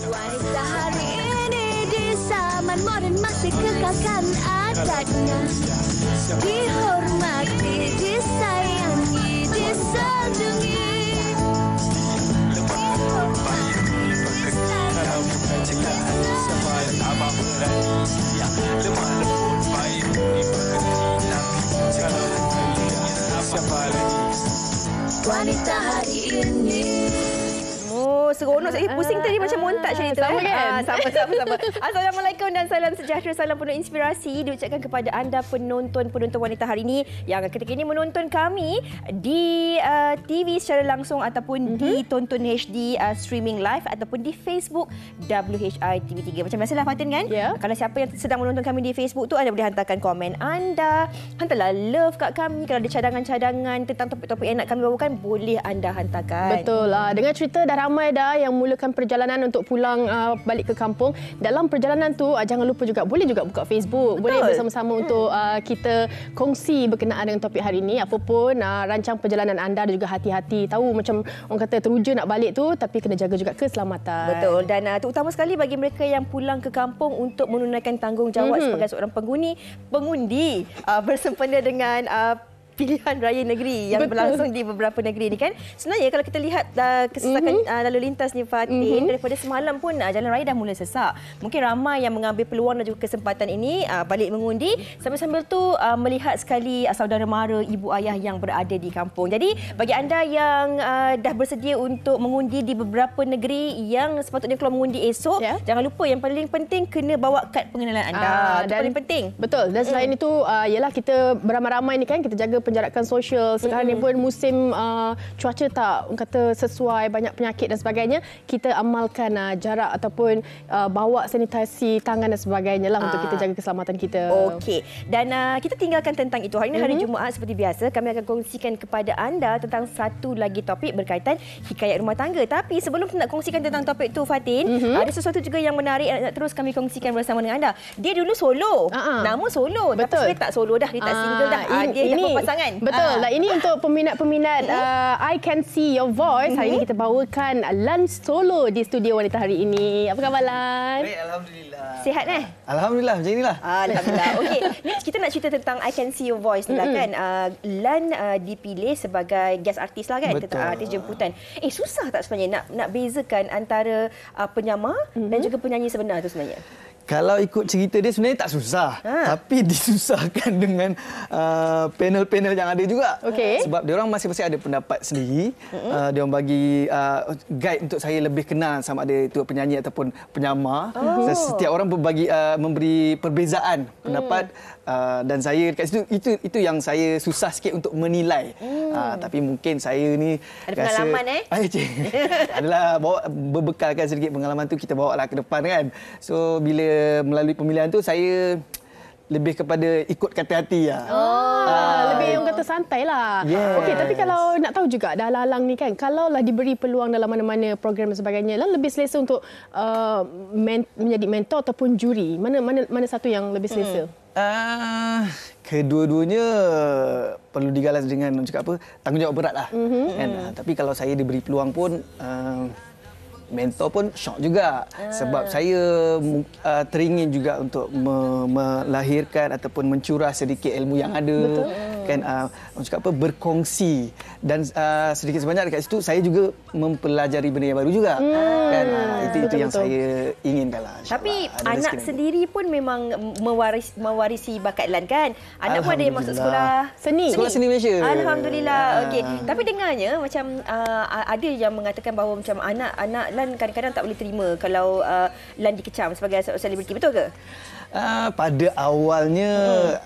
Wanita hari ini di zaman modern masih kekalkan adatnya. Dihormati, disayangi, disanjungi. Dihormati, disayangi, wanita hari ini. Oh, seronok. Pusing tadi macam montak macam itu. Sama kan? Sama. Assalamualaikum dan salam sejahtera, salam penuh inspirasi diucapkan kepada anda penonton wanita hari ini yang ketika ini menonton kami di TV secara langsung ataupun ditonton HD streaming live ataupun di Facebook WHI TV3. Macam biasalah Fatin kan? Ya. Kalau siapa yang sedang menonton kami di Facebook tu, anda boleh hantarkan komen anda. Hantarlah love kat kami. Kalau ada cadangan-cadangan tentang topik-topik yang nak kami bawakan, boleh anda hantarkan. Betul. Dengan cerita dah ramai dah yang mulakan perjalanan untuk pulang balik ke kampung. Dalam perjalanan tu jangan lupa juga boleh juga buka Facebook. Betul. Boleh bersama-sama untuk kita kongsi berkenaan dengan topik hari ini. Apapun rancang perjalanan anda dan juga hati-hati. Tahu macam orang kata teruja nak balik tu, tapi kena jaga juga keselamatan. Betul. Dan terutama sekali bagi mereka yang pulang ke kampung untuk menunaikan tanggungjawab sebagai seorang pengundi bersempena dengan pilihan raya negeri yang berlangsung di beberapa negeri ni kan. Sebenarnya kalau kita lihat kesesakan lalu lintas ni Fatin, daripada semalam pun jalan raya dah mula sesak. Mungkin ramai yang mengambil peluang dan juga kesempatan ini balik mengundi, sambil-sambil tu melihat sekali saudara mara, ibu ayah yang berada di kampung. Jadi bagi anda yang dah bersedia untuk mengundi di beberapa negeri yang sepatutnya keluar mengundi esok, jangan lupa yang paling penting kena bawa kad pengenalan anda. Itu paling penting. Betul. Dan selain itu ialah kita beramai-ramai ni kan, kita jaga penjarakan sosial. Sekarang ni pun musim cuaca tak orang kata sesuai, banyak penyakit dan sebagainya. Kita amalkan jarak ataupun bawa sanitasi tangan dan sebagainya lah untuk kita jaga keselamatan kita. Okey. Dan kita tinggalkan tentang itu. Hari ini hari Jumaat seperti biasa, kami akan kongsikan kepada anda tentang satu lagi topik berkaitan hikayat rumah tangga. Tapi sebelum kita nak kongsikan tentang topik itu Fatin, ada sesuatu juga yang menarik nak terus kami kongsikan bersama dengan anda. Dia dulu solo. Nama solo. Betul. Tapi sebenarnya tak solo dah. Dia tak single dah. Dia dah berpasangan. Betul. Ini untuk peminat-peminat I Can See Your Voice. Hari ini kita bawakan Lan solo di studio wanita hari ini. Apa khabar Lan? Baik, alhamdulillah. Sihat Alhamdulillah, macam inilah. Alhamdulillah. Okey, ni kita nak cerita tentang I Can See Your Voice ni lah kan. Lan dipilih sebagai guest artis lah kan, tentang artis jemputan. Susah tak sebenarnya nak bezakan antara penyamar dan juga penyanyi sebenar tu sebenarnya? Kalau ikut cerita dia sebenarnya tak susah. Tapi disusahkan dengan panel-panel yang ada juga. Sebab diorang masing-masing ada pendapat sendiri. Diorang bagi guide untuk saya lebih kenal sama ada itu penyanyi ataupun penyamar. Dan setiap orang memberi perbezaan pendapat. Dan saya dekat situ, itu yang saya susah sikit untuk menilai. Tapi mungkin saya ni ada pengalaman adalah berbekalkan sedikit pengalaman tu, kita bawa lah ke depan kan. So bila melalui pemilihan tu saya lebih kepada ikut kata hati lah. Lebih orang kata santai lah. Okey, tapi kalau nak tahu juga dah lalang ni kan, kalau lah diberi peluang dalam mana-mana program dan sebagainya, lah lebih selesa untuk menjadi mentor ataupun juri? Mana satu yang lebih selesa? Kedua-duanya perlu digalas dengan tanggungjawab berat lah. Tapi kalau saya diberi peluang pun mentor pun syok juga. Sebab saya teringin juga untuk melahirkan ataupun mencurah sedikit ilmu yang ada. Kan berkongsi. Dan sedikit sebanyak dekat situ saya juga mempelajari benda yang baru juga. Kan itu yang saya inginkan lah. Tapi anak sendiri pun memang mewarisi bakat Lan kan. Anak pun ada yang masuk sekolah seni. Sekolah Seni Malaysia. Alhamdulillah. Okey. Tapi dengarnya macam ada yang mengatakan bahawa macam anak Lan kadang-kadang tak boleh terima kalau Lan dikecam sebagai selebriti. Betul ke? Pada awalnya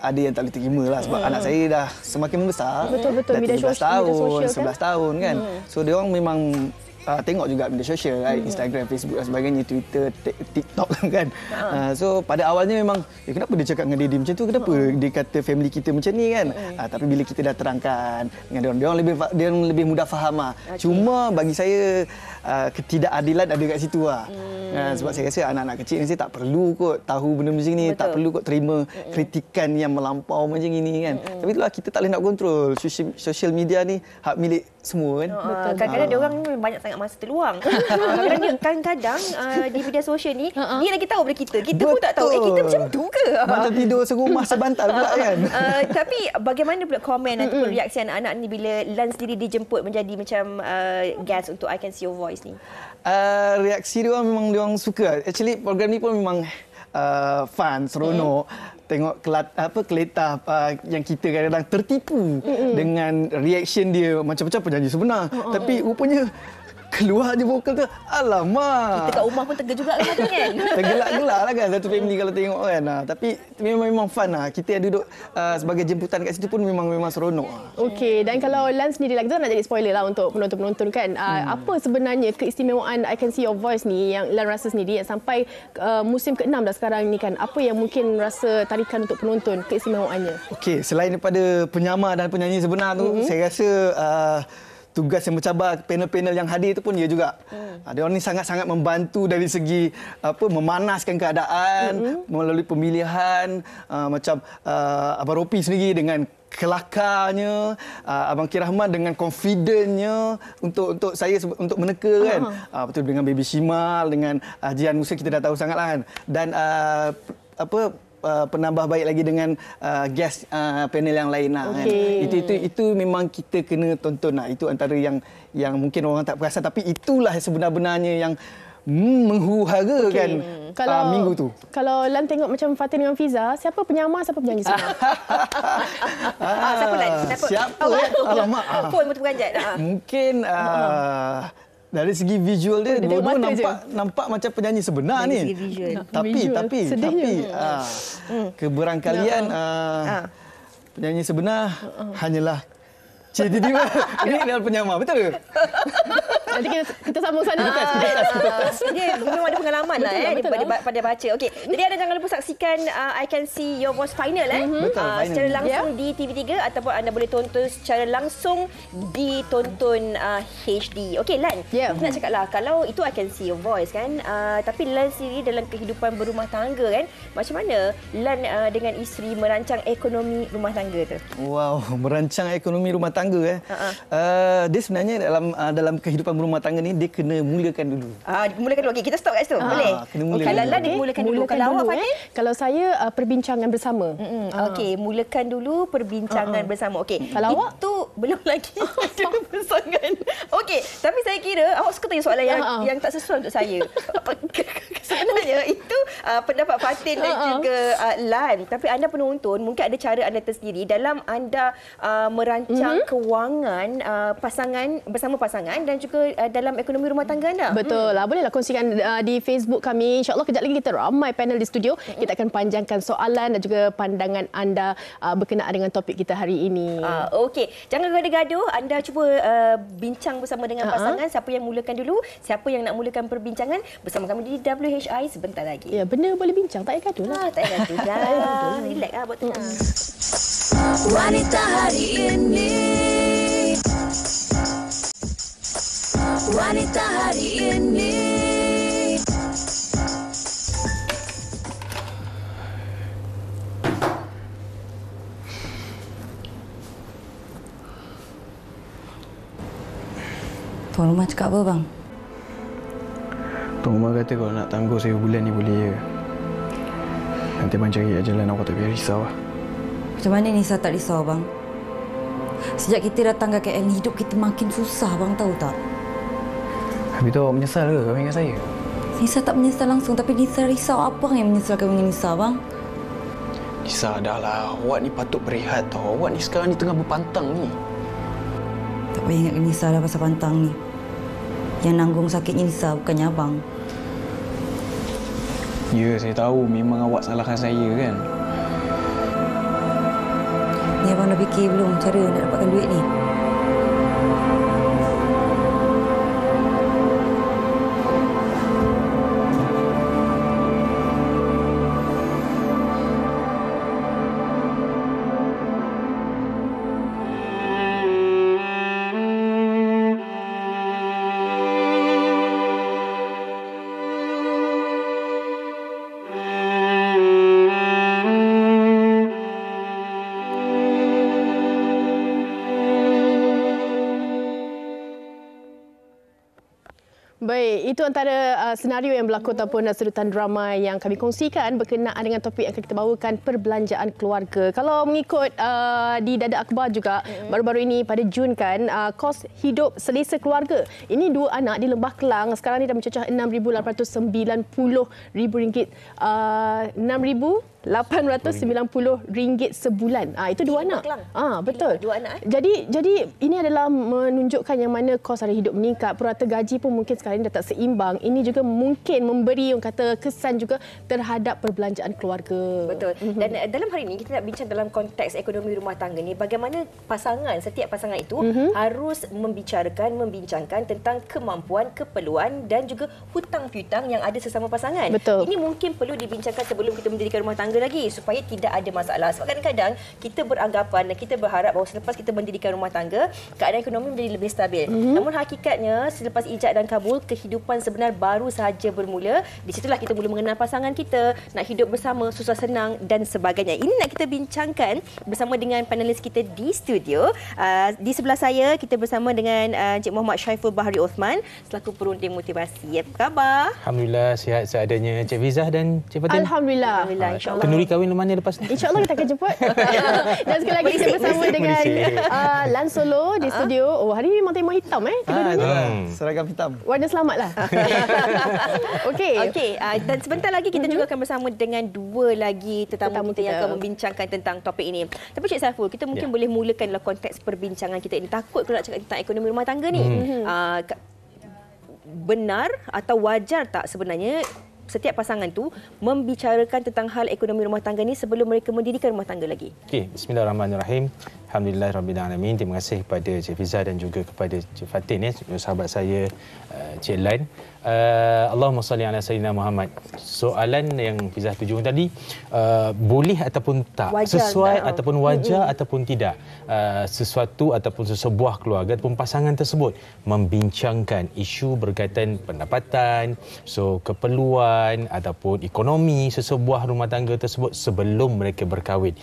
ada yang tak boleh terima lah sebab anak saya dah semakin membesar. Betul-betul. Dah 17 tahun, 11 tahun kan. So dia orang memang tengok juga media sosial, Instagram, Facebook dan sebagainya, Twitter, TikTok kan. So pada awalnya memang kenapa dia cakap dengan dia macam tu, kenapa dia kata family kita macam ni kan. Tapi bila kita dah terangkan dengan dia orang lebih mudah faham lah. Cuma bagi saya ketidakadilan ada kat situ lah. Sebab saya rasa anak-anak kecil ni saya tak perlu kot tahu benda macam ni. Tak perlu kot terima kritikan yang melampau macam ini kan. Tapi itulah, kita tak boleh nak kontrol. Social media ni hak milik semua kan. Kadang-kadang dia orang ni banyak sangat masa terluang. Kadang-kadang di media sosial ni dia lagi tahu daripada kita. Kita pun tak tahu kita macam tu ke. Macam tidur serumah sebantal pula kan. Tapi bagaimana pula komen ataupun reaksi anak-anak ni bila Lan sendiri dijemput menjadi macam guest untuk I Can See Your Voice ni? Reaksi dia orang memang dia orang suka. Actually program ni pun memang fun, seronok. Tengok keletah yang kita kadang-kadang tertipu dengan reaction dia macam-macam penyanyi sebenar. Tapi rupanya keluar je vokal tu, alamak. Kita kat rumah pun tega juga kan? Tergelak-gelak lah kan satu family kalau tengok kan. Tapi memang fun lah. Kita duduk sebagai jemputan kat situ pun memang seronok. Okey, dan kalau Lan sendiri lah, kita nak jadi spoiler lah untuk penonton-penonton kan. Apa sebenarnya keistimewaan I Can See Your Voice ni yang Lan rasa sendiri yang sampai musim ke-6 dah sekarang ni kan. Apa yang mungkin rasa tarikan untuk penonton keistimewaannya? Okey, selain daripada penyamar dan penyanyi sebenar tu, saya rasa tugas yang mencabar panel-panel yang hadir itu pun dia juga. Dia orang ni sangat-sangat membantu dari segi memanaskan keadaan melalui pemilihan macam Abang Ropi sendiri dengan kelakarnya, Abang Kirahman dengan confidentnya untuk saya untuk meneka kan. Betul dengan Baby Shimal, dengan Jian Musa kita dah tahu sangatlah kan. Dan penambah baik lagi dengan guest panel yang lain lah kan. Itu memang kita kena tonton lah. Itu antara yang mungkin orang tak perasan tapi itulah sebenar-benarnya yang menghuru-hara kan minggu tu. Kalau Lan tengok macam Fatin dengan Fiza, siapa penyamar, siapa penyanyi sebenar? Siapa Lan? Siapa? Alamak. Pun betul peranjat. Mungkin dari segi visual dia dua-dua nampak macam penyanyi sebenar ni. Tapi keberangkalian penyanyi sebenar hanyalah Cik Titi. Ini adalah penyamar, betul ke? Nanti kita sambung sana. Dia memang ada pengalaman lah pada baca. Okey, jadi anda jangan lupa saksikan I Can See Your Voice final secara langsung di TV3 ataupun anda boleh tonton secara langsung di tonton HD. Okey Lan, nak cakap lah kalau itu I Can See Your Voice kan, tapi Lan sendiri dalam kehidupan berumah tangga kan, macam mana Lan dengan isteri merancang ekonomi rumah tangga tu? Wow, merancang ekonomi rumah tangga dia sebenarnya dalam kehidupan berumah tangga ni dia kena mulakan dulu. Mulakan dulu. Okey, kita stop kat situ. Boleh? Kalau Lan dia mulakan dulu. Kalau awak Fatin? Kalau saya perbincangan bersama. Okey, mulakan dulu perbincangan bersama. Okey. Kalau awak tu belum lagi ada pasangan. Okey, tapi saya kira awak suka tanya soalan yang tak sesuai untuk saya. Sebenarnya itu pendapat Fatin dan juga Lan. Tapi anda penonton mungkin ada cara anda tersendiri dalam anda merancang kewangan pasangan bersama pasangan dan juga dalam ekonomi rumah tangga anda. Betul lah. Bolehlah kongsikan di Facebook kami. InsyaAllah kejap lagi kita ramai panel di studio. Kita akan panjangkan soalan dan juga pandangan anda berkenaan dengan topik kita hari ini. Okey. Jangan gaduh-gaduh. Anda cuba bincang bersama dengan pasangan. Siapa yang mulakan dulu, siapa yang nak mulakan perbincangan bersama kami di WHI sebentar lagi. Ya, benda boleh bincang. Tak payah gaduh lah. Tak payah gaduh lah. Relax lah buat tenang. Wanita hari ini. Wanita hari ini. Tuan rumah cakap apa bang? Tuan rumah kata kalau nak tangguh saya bulan ni boleh je. Nanti abang cari jalan, awak tak payah risau lah. Macam mana Nisa tak risau bang? Sejak kita datang ke KL ni, hidup kita makin susah bang, tahu tak? Habis tu awak menyesal ke kahwin dengan saya? Nisa tak menyesal langsung, tapi Nisa risau. Apa yang menyesal kahwin dengan Nisa bang? Nisa, dah lah. Awak ni patut berehat tau. Awak ni sekarang ni tengah berpantang ni. Tak payah ingatkan Nisa dah pasal pantang ni. Yang nanggung sakitnya Nisa, bukannya abang. Ya, saya tahu. Memang awak salahkan saya kan? Ni abang dah fikir belum cara nak dapatkan duit ni? Itu antara senario yang berlaku ataupun sedutan drama yang kami kongsikan berkenaan dengan topik yang akan kita bawakan, perbelanjaan keluarga. Kalau mengikut di Dada Akhbar juga, baru-baru ini pada Jun kan, kos hidup selesa keluarga. Ini 2 anak di Lembah Kelang sekarang ni dah mencecah RM6,890. RM6,890 sebulan. Itu 2 anak. Betul. 2 anak. Jadi ini adalah menunjukkan yang mana kos harga hidup meningkat, purata gaji pun mungkin sekarang dah tak seimbang. Ini juga mungkin memberi orang kata kesan juga terhadap perbelanjaan keluarga. Betul. Dan dalam hari ini kita nak bincang dalam konteks ekonomi rumah tangga ni, bagaimana setiap pasangan itu harus membincangkan tentang kemampuan, keperluan dan juga hutang piutang yang ada sesama pasangan. Betul. Ini mungkin perlu dibincangkan sebelum kita mendirikan rumah tangga lagi supaya tidak ada masalah. Sebab kadang-kadang kita beranggapan dan kita berharap bahawa selepas kita mendirikan rumah tangga, keadaan ekonomi menjadi lebih stabil. Namun hakikatnya selepas ijab dan kabul, kehidupan sebenar baru sahaja bermula. Di situlah kita mula mengenal pasangan kita, nak hidup bersama, susah senang dan sebagainya. Ini nak kita bincangkan bersama dengan panelis kita di studio. Di sebelah saya kita bersama dengan Encik Muhammad Syaiful Bahari Osman selaku perunding motivasi. Apa khabar? Alhamdulillah, sihat seadanya Cik Fizah dan Cik Fatin. Alhamdulillah. InsyaAllah. Kenduri kahwin mana lepas ni? InsyaAllah kita akan jemput. Dan sekali lagi kita bersama dengan Lan Solo di studio. Hari ini memang tema hitam Seragam hitam. Warna selamatlah. Okey. Dan sebentar lagi kita juga akan bersama dengan 2 lagi tetamu kita yang akan membincangkan tentang topik ini. Tapi Cik Saiful, kita mungkin boleh mulakan dalam konteks perbincangan kita ini. Takut kalau nak cakap tentang ekonomi rumah tangga ni. Benar atau wajar tak sebenarnya setiap pasangan tu membicarakan tentang hal ekonomi rumah tangga ni sebelum mereka mendirikan rumah tangga lagi? Okey, bismillahirrahmanirrahim. Alhamdulillahirabbil alamin. Terima kasih kepada Cik Fizah dan juga kepada Cik Fatin sahabat saya Cik Lan. Allahumma salli ala sayyidina Muhammad. Soalan yang Fizah tuju tadi, boleh ataupun tak, wajar sesuai tak? ataupun wajar ataupun tidak, sesuatu ataupun sesebuah keluarga ataupun pasangan tersebut membincangkan isu berkaitan pendapatan, keperluan ataupun ekonomi sesebuah rumah tangga tersebut sebelum mereka berkahwin.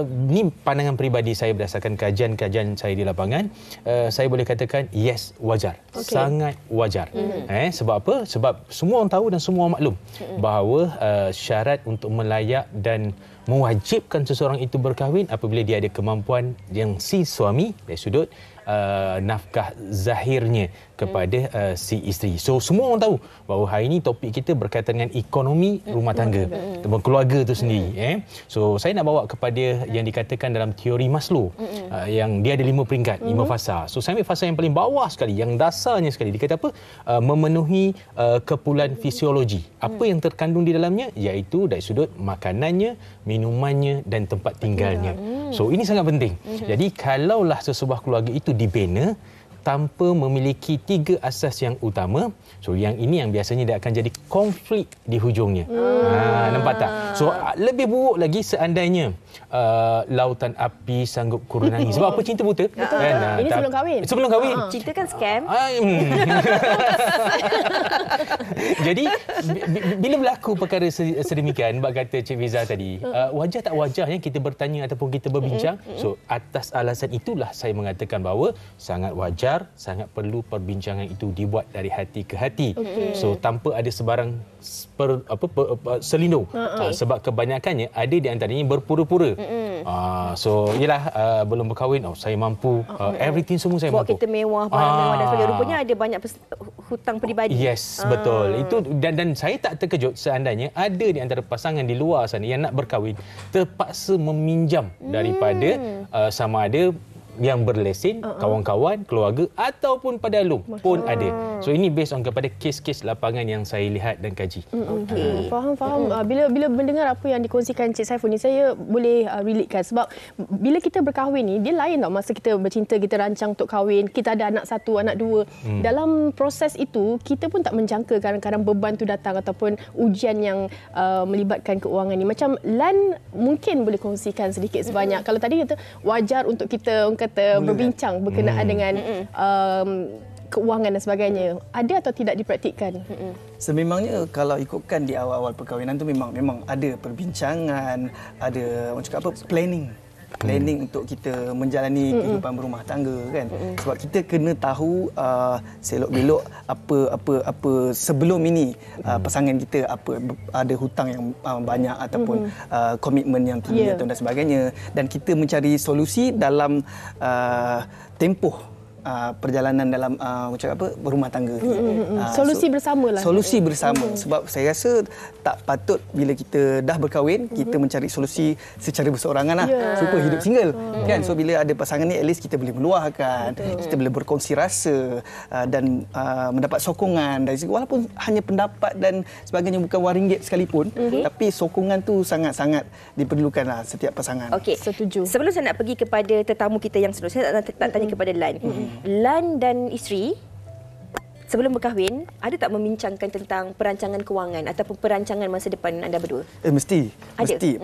Ini pandangan peribadi saya berdasarkan kajian-kajian saya di lapangan. Saya boleh katakan yes, wajar. Sangat wajar. Sebab apa? Sebab semua orang tahu dan semua orang maklum bahawa syarat untuk melayak dan mewajibkan seseorang itu berkahwin apabila dia ada kemampuan yang si suami dari sudut nafkah zahirnya kepada si isteri. So semua orang tahu bahawa hari ini topik kita berkaitan dengan ekonomi rumah tangga, keluarga itu sendiri. So saya nak bawa kepada yang dikatakan dalam teori Maslow, yang dia ada 5 peringkat, 5 fasa. So saya ambil fasa yang paling bawah sekali, yang dasarnya sekali. Dia kata apa? Memenuhi keperluan fisiologi. Apa yang terkandung di dalamnya? Iaitu dari sudut makanannya, minumannya dan tempat tinggalnya. So ini sangat penting. Jadi kalaulah sesebuah keluarga itu dibina tanpa memiliki 3 asas yang utama, so yang ini yang biasanya dia akan jadi konflik di hujungnya. Nampak tak? So lebih buruk lagi seandainya lautan api sanggup kurenangi. Sebab apa? Cinta buta. Ini sebelum kahwin. Sebelum kahwin. Cinta kan scam. Jadi bila berlaku perkara sedemikian, bak kata Cik Fizah tadi, wajar tak wajarnya kita bertanya ataupun kita berbincang. So atas alasan itulah saya mengatakan bahawa sangat wajar, sangat perlu perbincangan itu dibuat dari hati ke hati. So tanpa ada sebarang selindung. Sebab kebanyakannya ada di antaranya berpura-pura. So yalah, belum berkahwin, saya mampu, everything semua saya buat mampu. Buat kita mewah, barang mewah dan sebagainya. Rupanya ada banyak hutang peribadi. Yes, betul. Itu dan saya tak terkejut seandainya ada di antara pasangan di luar sana yang nak berkahwin terpaksa meminjam daripada sama ada yang berlesen, kawan-kawan, keluarga ataupun pada alum pun ada. So ini based on kepada kes-kes lapangan yang saya lihat dan kaji. Faham. Bila mendengar apa yang dikongsikan Cik Saiful ni, saya boleh relatekan. Sebab bila kita berkahwin ni, dia lain tau. Masa kita bercinta, kita rancang untuk kahwin, kita ada anak 1, anak 2. Dalam proses itu, kita pun tak menjangka kadang-kadang beban tu datang ataupun ujian yang melibatkan keuangan ni. Macam Lan mungkin boleh kongsikan sedikit sebanyak. Kalau tadi kata wajar untuk kita berbincang berkenaan dengan keuangan dan sebagainya. Ada atau tidak dipraktikkan? Sememangnya kalau ikutkan di awal-awal perkahwinan tu memang ada perbincangan, ada orang cakap apa, planning. planning untuk kita menjalani kehidupan berumah tangga kan. Sebab kita kena tahu selok-belok apa sebelum ini pasangan kita ada hutang yang banyak ataupun komitmen yang tinggi dan sebagainya, dan kita mencari solusi dalam tempoh perjalanan dalam berumah tangga ni. Solusi bersamalah. Solusi bersama. Sebab saya rasa tak patut bila kita dah berkahwin kita mencari solusi secara berseorangan lah. Supaya hidup single kan. So bila ada pasangan ni, at least kita boleh meluahkan, kita boleh berkongsi rasa dan mendapat sokongan dari walaupun hanya pendapat dan sebagainya, bukan RM1 sekalipun, tapi sokongan tu sangat-sangat diperlukanlah setiap pasangan. Okey, setuju. Sebelum saya nak pergi kepada tetamu kita yang seterusnya, saya nak tanya kepada Lan. Lan dan isteri sebelum berkahwin ada tak membincangkan tentang perancangan kewangan ataupun perancangan masa depan anda berdua? Mesti.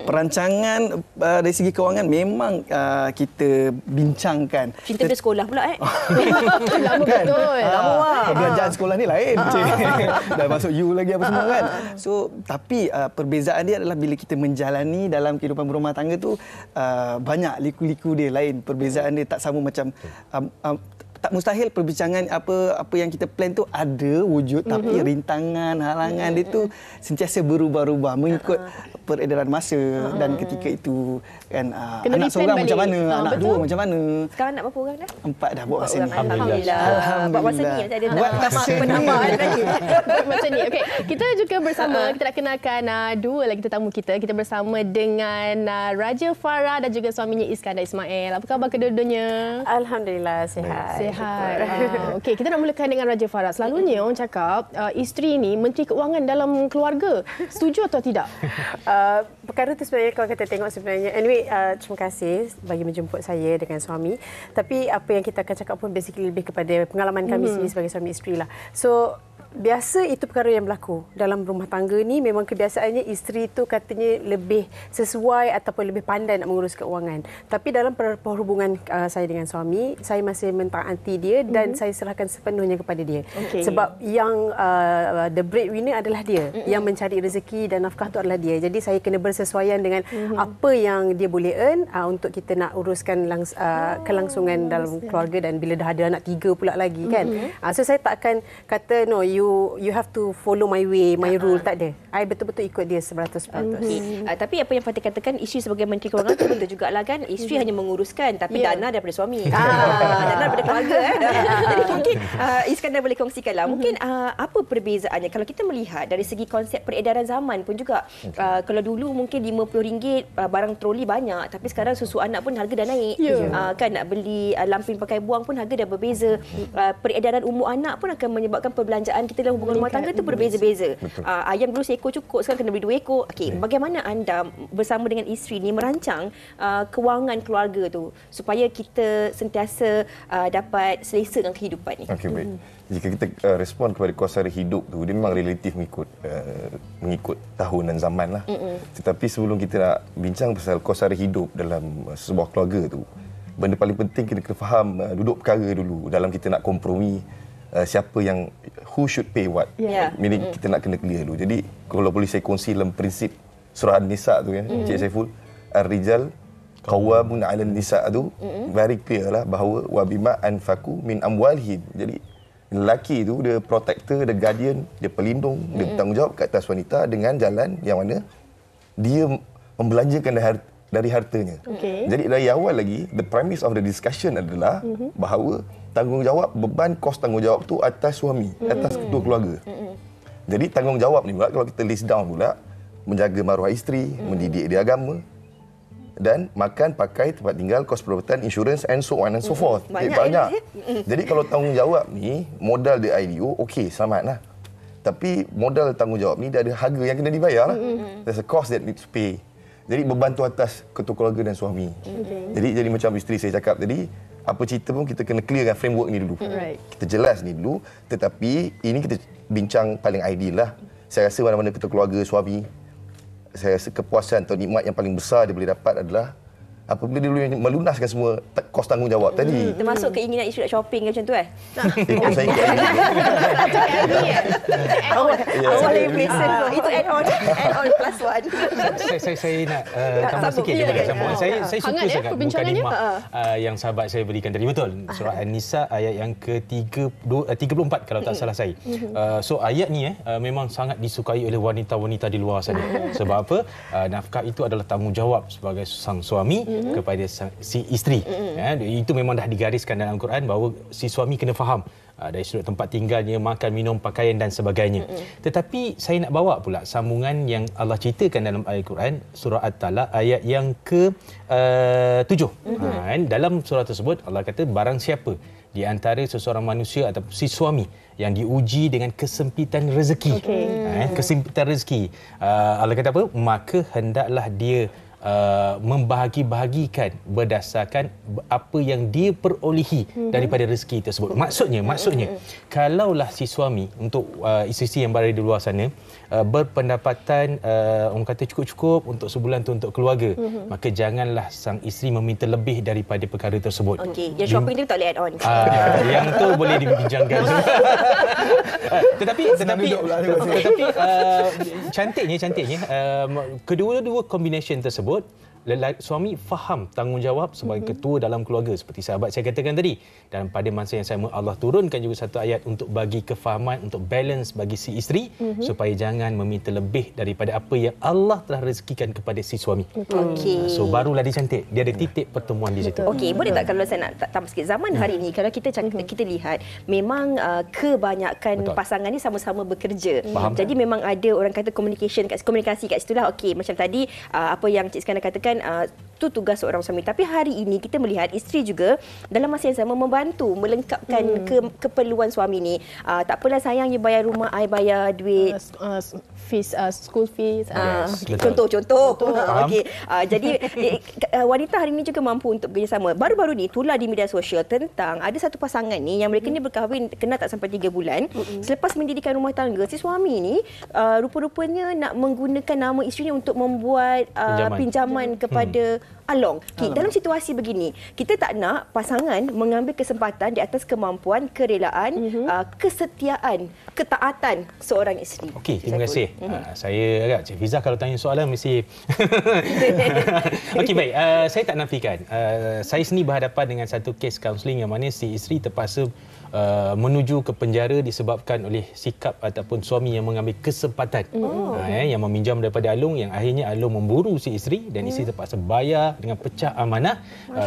Perancangan dari segi kewangan memang kita bincangkan. Cinta dari sekolah pula Lama betul. Belajar sekolah ni lain. Dah masuk U lagi apa semua kan. So tapi perbezaan dia adalah bila kita menjalani dalam kehidupan berumah tangga tu banyak liku-liku dia lain. Perbezaan dia tak sama macam tak mustahil perbincangan apa yang kita plan tu ada wujud, tapi rintangan, halangan dia tu sentiasa berubah-ubah mengikut peredaran masa dan ketika itu kan anak seorang macam mana, anak dua macam mana. Sekarang anak berapa orang dah? 4 dah buat masa ni. Alhamdulillah. Buat masa ni macam ada penambahan lagi. Macam ni. Okey, kita juga bersama, kita nak kenalkan dua lagi tetamu kita. Kita bersama dengan Raja Farah dan juga suaminya Iskandar Ismail. Apa khabar kedua-duanya? Alhamdulillah sihat. Sihat. Okey, kita nak mulakan dengan Raja Farah. Selalunya orang cakap isteri ni menteri keuangan dalam keluarga. Setuju atau tidak? Perkara tu sebenarnya kalau kita tengok sebenarnya, anyway, terima kasih bagi menjemput saya dengan suami. Tapi apa yang kita akan cakap pun basically lebih kepada pengalaman kami sendiri sebagai suami isteri lah. So biasa itu perkara yang berlaku dalam rumah tangga ni. Memang kebiasaannya isteri tu katanya lebih sesuai ataupun lebih pandai nak mengurus keuangan. Tapi dalam perhubungan saya dengan suami, saya masih mentaati dia dan saya serahkan sepenuhnya kepada dia. Sebab yang the breadwinner adalah dia, yang mencari rezeki dan nafkah tu adalah dia. Jadi saya kena bersesuaian dengan apa yang dia boleh earn untuk kita nak uruskan kelangsungan dalam keluarga, dan bila dah ada anak 3 pula lagi kan. So saya tak akan kata no, you have to follow my way, my rule. Tak ada. I betul-betul ikut dia 100%. Tapi apa yang Fatih katakan, isteri sebagai menteri kewangan tu betul jugalah kan. Isteri hanya menguruskan, tapi dana daripada suami. Dana daripada keluarga. Jadi mungkin Iskandar boleh kongsikanlah. Mungkin apa perbezaannya kalau kita melihat dari segi konsep peredaran zaman pun juga. Kalau dulu mungkin RM50 barang troli banyak, tapi sekarang susu anak pun harga dah naik. Kan nak beli lampin pakai buang pun harga dah berbeza. Peredaran umur anak pun akan menyebabkan perbelanjaan kita dalam hubungan rumah tangga tu berbeza-beza. Ayam dulu seekor cukup, sekarang kena beli 2 ekor. Bagaimana anda bersama dengan isteri ni merancang kewangan keluarga tu supaya kita sentiasa dapat selesa dengan kehidupan ni? Okey, baik. Jika kita respon kepada kos sara hidup tu, dia memang relatif mengikut tahun dan zaman lah. Tetapi sebelum kita nak bincang pasal kos sara hidup dalam sebuah keluarga tu, benda paling penting kita kena faham duduk perkara dulu dalam kita nak kompromi. Siapa yang who should pay what. Meaning kita nak kena clear dulu. Jadi kalau boleh saya kongsi dalam prinsip surah An-Nisa tu kan, Cik Saiful, Ar-Rijal qawwamun 'alan nisa tu very clear lah bahawa wa bima anfaqu min amwalihim. Jadi lelaki tu dia protector, dia guardian, dia pelindung, dia bertanggungjawab ke atas wanita dengan jalan yang mana dia membelanjakan dari hartanya. Jadi dari awal lagi the premise of the discussion adalah bahawa tanggungjawab, beban kos tanggungjawab tu atas suami, atas ketua keluarga. Jadi tanggungjawab ni pula kalau kita list down pula, menjaga maruah isteri, mendidik dia agama, dan makan, pakai, tempat tinggal, kos perawatan, insurans and so on and so forth. Banyak. Jadi kalau tanggungjawab ni, modal dia IDO, okey, selamatlah. Tapi modal tanggungjawab ni dia ada harga yang kena dibayar lah. There's a cost that needs to pay. Jadi beban tu atas ketua keluarga dan suami. Jadi macam isteri saya cakap tadi, apa cerita pun kita kena clearkan framework ni dulu. Kita jelas ni dulu, tetapi ini kita bincang paling ideal lah. Saya rasa mana-mana ketua keluarga suami, saya rasa kepuasan atau nikmat yang paling besar dia boleh dapat adalah apabila dia boleh melunaskan semua kos tanggungjawab tadi. Termasuk keinginan isteri nak shopping ke macam tu Saya ingat Awal inflation tu. Itu add-on plus one. Saya nak tambah sikit daripada sambungan. Saya suka sangat mukadimah yang sahabat saya berikan tadi. Betul. Surah An-Nisa ayat yang ke-34 kalau tak salah saya. So ayat ni memang sangat disukai oleh wanita-wanita di luar sana. Sebab apa? Nafkah itu adalah tanggungjawab sebagai sang suami kepada si isteri. Itu memang dah digariskan dalam Al-Quran bahawa si suami kena faham dari sudut tempat tinggalnya, makan, minum, pakaian dan sebagainya. Tetapi saya nak bawa pula sambungan yang Allah ceritakan dalam Al-Quran surah At-Talaq ayat yang ke-7. Dalam surah tersebut Allah kata barang siapa di antara seseorang manusia atau si suami yang diuji dengan kesempitan rezeki. Kesempitan rezeki. Allah kata apa? Maka hendaklah dia membahagi-bahagikan berdasarkan apa yang dia perolehi daripada rezeki tersebut. Maksudnya kalaulah si suami untuk isteri yang berada di luar sana berpendapatan orang kata cukup-cukup untuk sebulan tu untuk keluarga, maka janganlah sang isteri meminta lebih daripada perkara tersebut. Okey, yang shopping tu tak boleh add on. Yang tu boleh dibincangkan. tetapi cantiknya kedua-dua combination tersebut, suami faham tanggungjawab sebagai ketua dalam keluarga seperti sahabat saya katakan tadi, dan pada masa yang sama Allah turunkan juga satu ayat untuk bagi kefahaman, untuk balance bagi si isteri supaya jangan meminta lebih daripada apa yang Allah telah rezekikan kepada si suami. So barulah dia cantik, dia ada titik pertemuan di situ. Okey, boleh tak kalau saya nak tambah sikit, zaman hari ini kalau kita lihat memang kebanyakan pasangan ni sama-sama bekerja. Jadi memang ada orang kata komunikasi kat situlah. Okey, macam tadi apa yang Cik Iskandar katakan, itu tugas seorang suami. Tapi hari ini kita melihat isteri juga dalam masa yang sama membantu melengkapkan keperluan suami ni. Tak apalah sayang, you bayar rumah, I bayar duit fees, school fees. Contoh. Okey. Jadi wanita hari ini juga mampu untuk bekerjasama. Baru-baru ni tular di media sosial tentang ada satu pasangan ni yang mereka ni berkahwin kena tak sampai 3 bulan. Selepas mendirikan rumah tangga, si suami ni rupa-rupanya nak menggunakan nama isterinya untuk membuat pinjaman kepada Along. Okay, dalam situasi begini, kita tak nak pasangan mengambil kesempatan di atas kemampuan, kerelaan, kesetiaan, ketaatan seorang isteri. Okey, terima kasih. Saya agak Cik Fiza kalau tanya soalan mesti okey, baik. Saya tak nafikan. Saya sendiri berhadapan dengan satu kes kaunseling yang mana si isteri terpaksa menuju ke penjara disebabkan oleh sikap ataupun suami yang mengambil kesempatan yang meminjam daripada Along, yang akhirnya Along memburu si isteri dan isteri terpaksa bayar dengan pecah amanah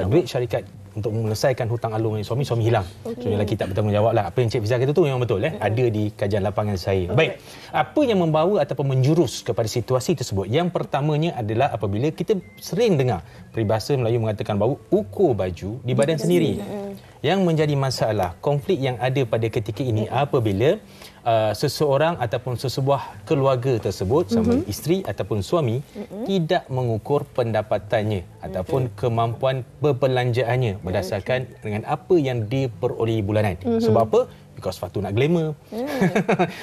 duit syarikat untuk menyelesaikan hutang Along yang suami hilang. So lelaki tak bertanggungjawab lah. Apa yang Cik Fiza kata tu memang betul. Ada di kajian lapangan saya. Baik, apa yang membawa ataupun menjurus kepada situasi tersebut? Yang pertamanya adalah apabila kita sering dengar peribahasa Melayu mengatakan bahawa ukur baju di badan sendiri. Yang menjadi masalah, konflik yang ada pada ketika ini apabila seseorang ataupun sesebuah keluarga tersebut, sama isteri ataupun suami, tidak mengukur pendapatannya ataupun kemampuan berbelanjaannya berdasarkan dengan apa yang dia perolehi bulanan. Sebab apa? Because faktor nak glamour.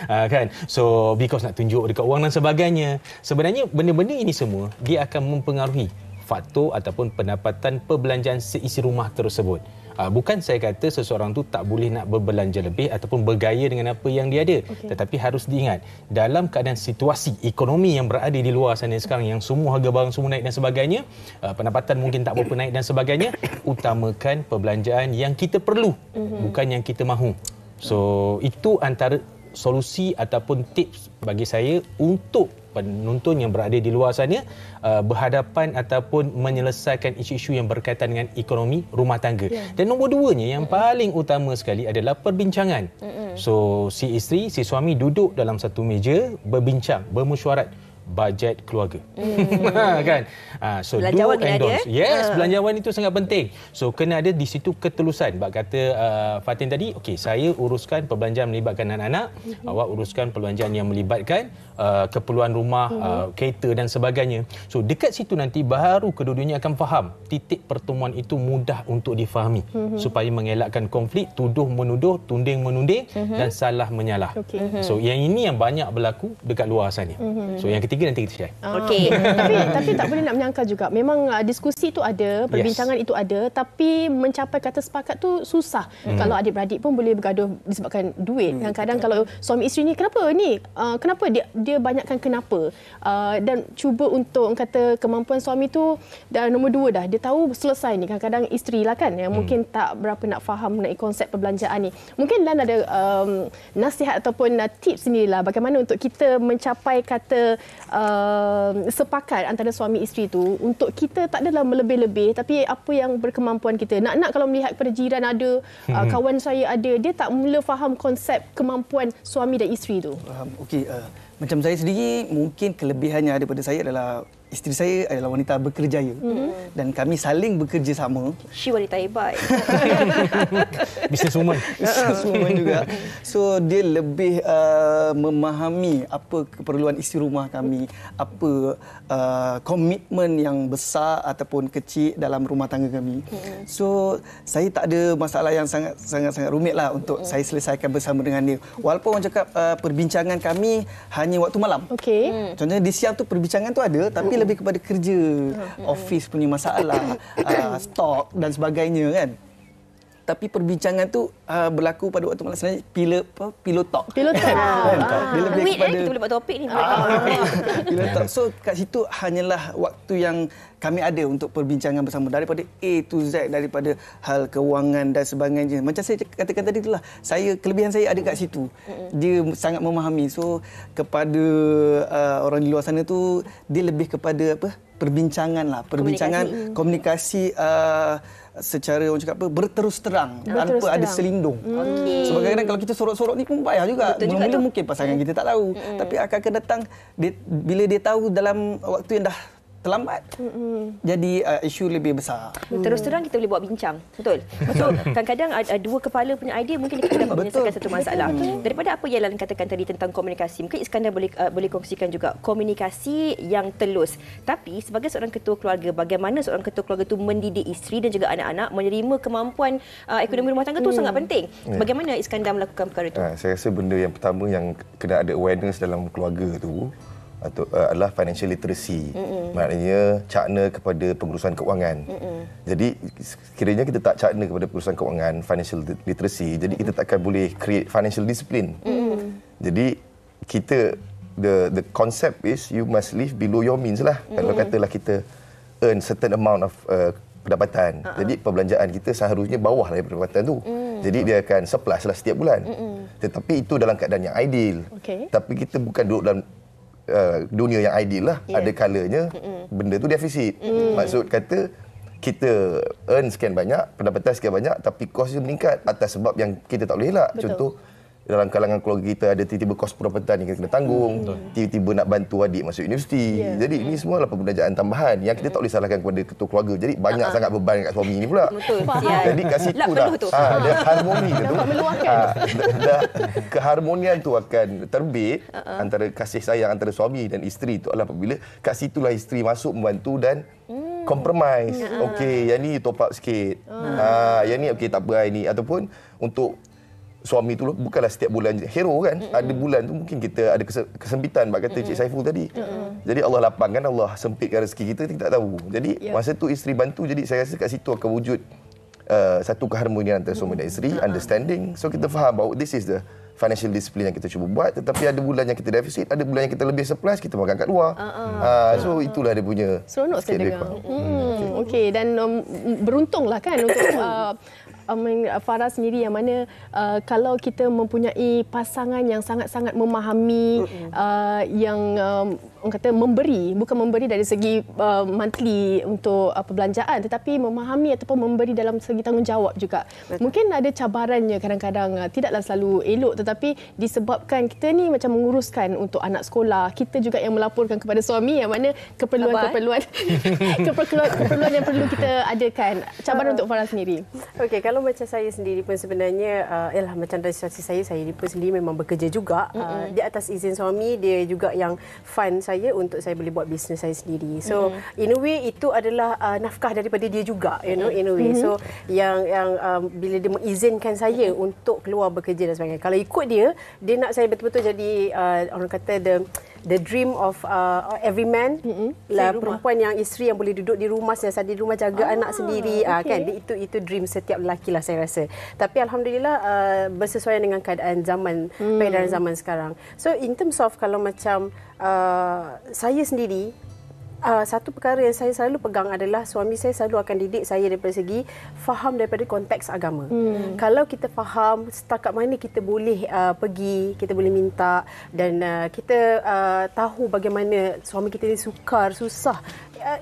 Kan? So because nak tunjuk dekat wang dan sebagainya. Sebenarnya benda-benda ini semua dia akan mempengaruhi faktor ataupun pendapatan perbelanjaan seisi rumah tersebut. Bukan saya kata seseorang tu tak boleh nak berbelanja lebih ataupun bergaya dengan apa yang dia ada. Tetapi harus diingat, dalam keadaan situasi ekonomi yang berada di luar sana sekarang, yang semua harga barang semua naik dan sebagainya, pendapatan mungkin tak berapa naik dan sebagainya, utamakan perbelanjaan yang kita perlu, bukan yang kita mahu. So itu antara solusi ataupun tips bagi saya untuk penonton yang berada di luar sana berhadapan ataupun menyelesaikan isu-isu yang berkaitan dengan ekonomi rumah tangga. Dan nombor duanya yang paling utama sekali adalah perbincangan. So si isteri, si suami duduk dalam satu meja berbincang, bermesyuarat bajet keluarga. Kan? So belanjawan do and don't. Yes, belanjawan itu sangat penting. So kena ada di situ ketulusan. Bak kata Fatin tadi, okey, saya uruskan perbelanjaan melibatkan anak-anak, awak uruskan perbelanjaan yang melibatkan keperluan rumah, kereta dan sebagainya. So dekat situ nanti baru kedua-duanya akan faham. Titik pertemuan itu mudah untuk difahami supaya mengelakkan konflik, tuduh menuduh, tunding menunding dan salah menyalah. So yang ini yang banyak berlaku dekat luar sana. So yang ketiga bertiga nanti kita share. Okey. Tapi tak boleh nak menyangkal juga. Memang diskusi itu ada, perbincangan itu ada, tapi mencapai kata sepakat tu susah. Kalau adik-beradik pun boleh bergaduh disebabkan duit. Kadang-kadang kalau suami isteri ni kenapa ni? Kenapa dia banyakkan kenapa? Dan cuba untuk kata kemampuan suami tu dah nombor 2 dah. Dia tahu selesai ni. Kadang-kadang isteri lah kan yang mungkin tak berapa nak faham mengenai konsep perbelanjaan ni. Mungkin Dan ada nasihat ataupun tips sendirilah bagaimana untuk kita mencapai kata sepakat antara suami isteri tu untuk kita tak adalah melebih-lebih tapi apa yang berkemampuan kita. Nak kalau melihat kepada jiran ada, kawan saya ada, dia tak mula faham konsep kemampuan suami dan isteri tu. Okey, macam saya sendiri mungkin kelebihannya daripada saya adalah isteri saya adalah wanita berkerjaya dan kami saling bekerja sama. She wanita hebat. Businesswoman. Businesswoman juga. So dia lebih memahami apa keperluan isteri rumah kami, apa komitmen yang besar ataupun kecil dalam rumah tangga kami. So saya tak ada masalah yang sangat rumit lah untuk saya selesaikan bersama dengan dia. Walaupun orang cakap perbincangan kami hanya waktu malam. Okey. Contohnya di siang tu perbincangan tu ada tapi lebih kepada kerja, office punya masalah, stok dan sebagainya kan. Tapi perbincangan tu berlaku pada waktu malam sebenarnya pillow talk. Pillow talk. Dia lebih kepada kita boleh buat topik ni. pillow talk. So kat situ hanyalah waktu yang kami ada untuk perbincangan bersama daripada A to Z, daripada hal kewangan dan sebagainya. Macam saya katakan tadi itulah, kelebihan saya ada kat situ. Dia sangat memahami. So kepada orang di luar sana tu dia lebih kepada perbincangan lah, komunikasi secara orang cakap berterus terang tanpa ada selindung. Sebab kadang-kadang kalau kita sorok-sorok ni pun payah juga. Mula-mula mungkin pasangan kita tak tahu, tapi akan datang bila dia tahu dalam waktu yang dah terlambat. Jadi isu lebih besar. Terus terang kita boleh buat bincang. Betul. So kadang-kadang dua kepala punya idea mungkin kita dapat menyelesaikan satu masalah. Daripada apa yang Lan katakan tadi tentang komunikasi, mungkin Iskandar boleh kongsikan juga komunikasi yang telus. Tapi sebagai seorang ketua keluarga, bagaimana seorang ketua keluarga tu mendidik isteri dan juga anak-anak menerima kemampuan ekonomi rumah tangga tu sangat penting. Bagaimana Iskandar melakukan perkara itu? Saya rasa benda yang pertama yang kena ada awareness dalam keluarga tu adalah financial literacy. Maknanya cakna kepada pengurusan keuangan. Jadi kiranya kita tak cakna kepada pengurusan keuangan, financial literacy, jadi kita takkan boleh create financial discipline. Jadi kita the concept is you must live below your means lah. Kalau katalah kita earn certain amount of pendapatan. Jadi perbelanjaan kita seharusnya bawah dari pendapatan tu. Jadi dia akan surplus lah setiap bulan. Tetapi itu dalam keadaan yang ideal. Tapi kita bukan duduk dalam dunia yang ideal lah. Ada kalanya benda tu defisit. Maksud kata kita earn sekian banyak, pendapatan sekian banyak, tapi kos dia meningkat atas sebab yang kita tak boleh elak. Contoh dalam kalangan keluarga kita ada tiba-tiba kos perawatan yang kita kena tanggung, tiba-tiba nak bantu adik masuk universiti. Jadi ini semua adalah perbelanjaan tambahan yang kita tak boleh salahkan kepada ketua keluarga. Jadi banyak sangat beban kat suami ni pula. Jadi kat situ dah ada harmoni tu. Dah keharmonian tu akan terbit antara kasih sayang antara suami dan isteri tu adalah apabila kat situlah isteri masuk membantu dan compromise. Okey, yang ni top up sikit. Yang ni okey tak apa hari ni, ataupun untuk suami tu bukanlah setiap bulan hero kan. Ada bulan tu mungkin kita ada kesempitan bab kata Cik Saiful tadi. Jadi Allah lapangkan, Allah sempitkan rezeki kita tak tahu. Jadi masa tu isteri bantu, jadi saya rasa kat situ akan wujud satu keharmonian antara suami dan isteri, understanding. So kita faham bahawa this is the financial discipline yang kita cuba buat, tetapi ada bulan yang kita defisit, ada bulan yang kita lebih surplus, kita makan kat luar. So itulah dia punya seronok saya dengar. Okey, dan beruntunglah kan untuk Farah sendiri yang mana kalau kita mempunyai pasangan yang sangat-sangat memahami, yang orang kata bukan memberi dari segi monthly untuk perbelanjaan, tetapi memahami ataupun memberi dalam segi tanggungjawab juga. Mungkin ada cabarannya kadang-kadang, tidaklah selalu elok, tetapi disebabkan kita ni macam menguruskan untuk anak sekolah, kita juga yang melaporkan kepada suami yang mana keperluan yang perlu kita adakan. Cabaran untuk Farah sendiri. Okey, kalau macam saya sendiri pun sebenarnya macam dari situasi saya pun sendiri memang bekerja juga. Di atas izin suami, dia juga yang fund saya untuk saya boleh buat bisnes saya sendiri. So in a way itu adalah nafkah daripada dia juga, in a way. So yang bila dia mengizinkan saya untuk keluar bekerja dan sebagainya, kalau ikut dia nak saya betul-betul jadi orang kata the dream of every man lah, perempuan yang isteri yang boleh duduk di rumah, siasat di rumah, jaga anak sendiri, kan, itu dream setiap lelaki lah saya rasa. Tapi alhamdulillah bersesuaian dengan keadaan zaman, peredaran zaman sekarang. So in terms of kalau macam saya sendiri, satu perkara yang saya selalu pegang adalah suami saya selalu akan didik saya daripada segi faham daripada konteks agama. Kalau kita faham setakat mana kita boleh pergi, kita boleh minta, dan kita tahu bagaimana suami kita ni sukar, susah.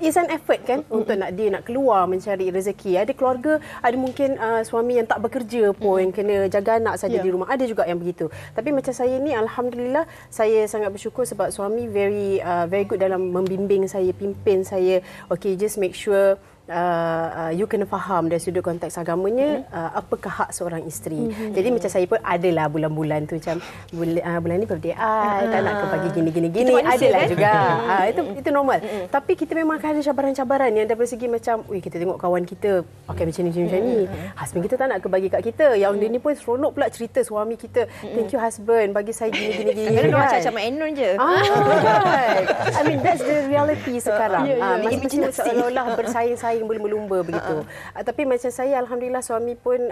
It's an effort kan untuk dia nak keluar mencari rezeki. Ada keluarga, ada mungkin suami yang tak bekerja pun kena jaga anak saja di rumah. Ada juga yang begitu. Tapi macam saya ni alhamdulillah saya sangat bersyukur sebab suami very good dalam membimbing saya, pimpin saya. Okay, just make sure you kena faham dari sudut konteks agamanya apakah hak seorang isteri. Jadi macam saya pun adalah bulan-bulan tu macam bulan ni birthday tak nak ke bagi gini adalah kan? Juga itu normal. Tapi kita memang akan ada cabaran-cabaran yang daripada segi macam kita tengok kawan kita pakai macam ni, husband kita tak nak ke bagi kat kita. Yang dia ni pun seronok pula cerita suami kita, thank you husband bagi saya gini kan. Macam Enon je. I mean that's the reality sekarang. Macam seolah-olah bersaing-saing berlumba-lumba begitu. Tapi macam saya alhamdulillah suami pun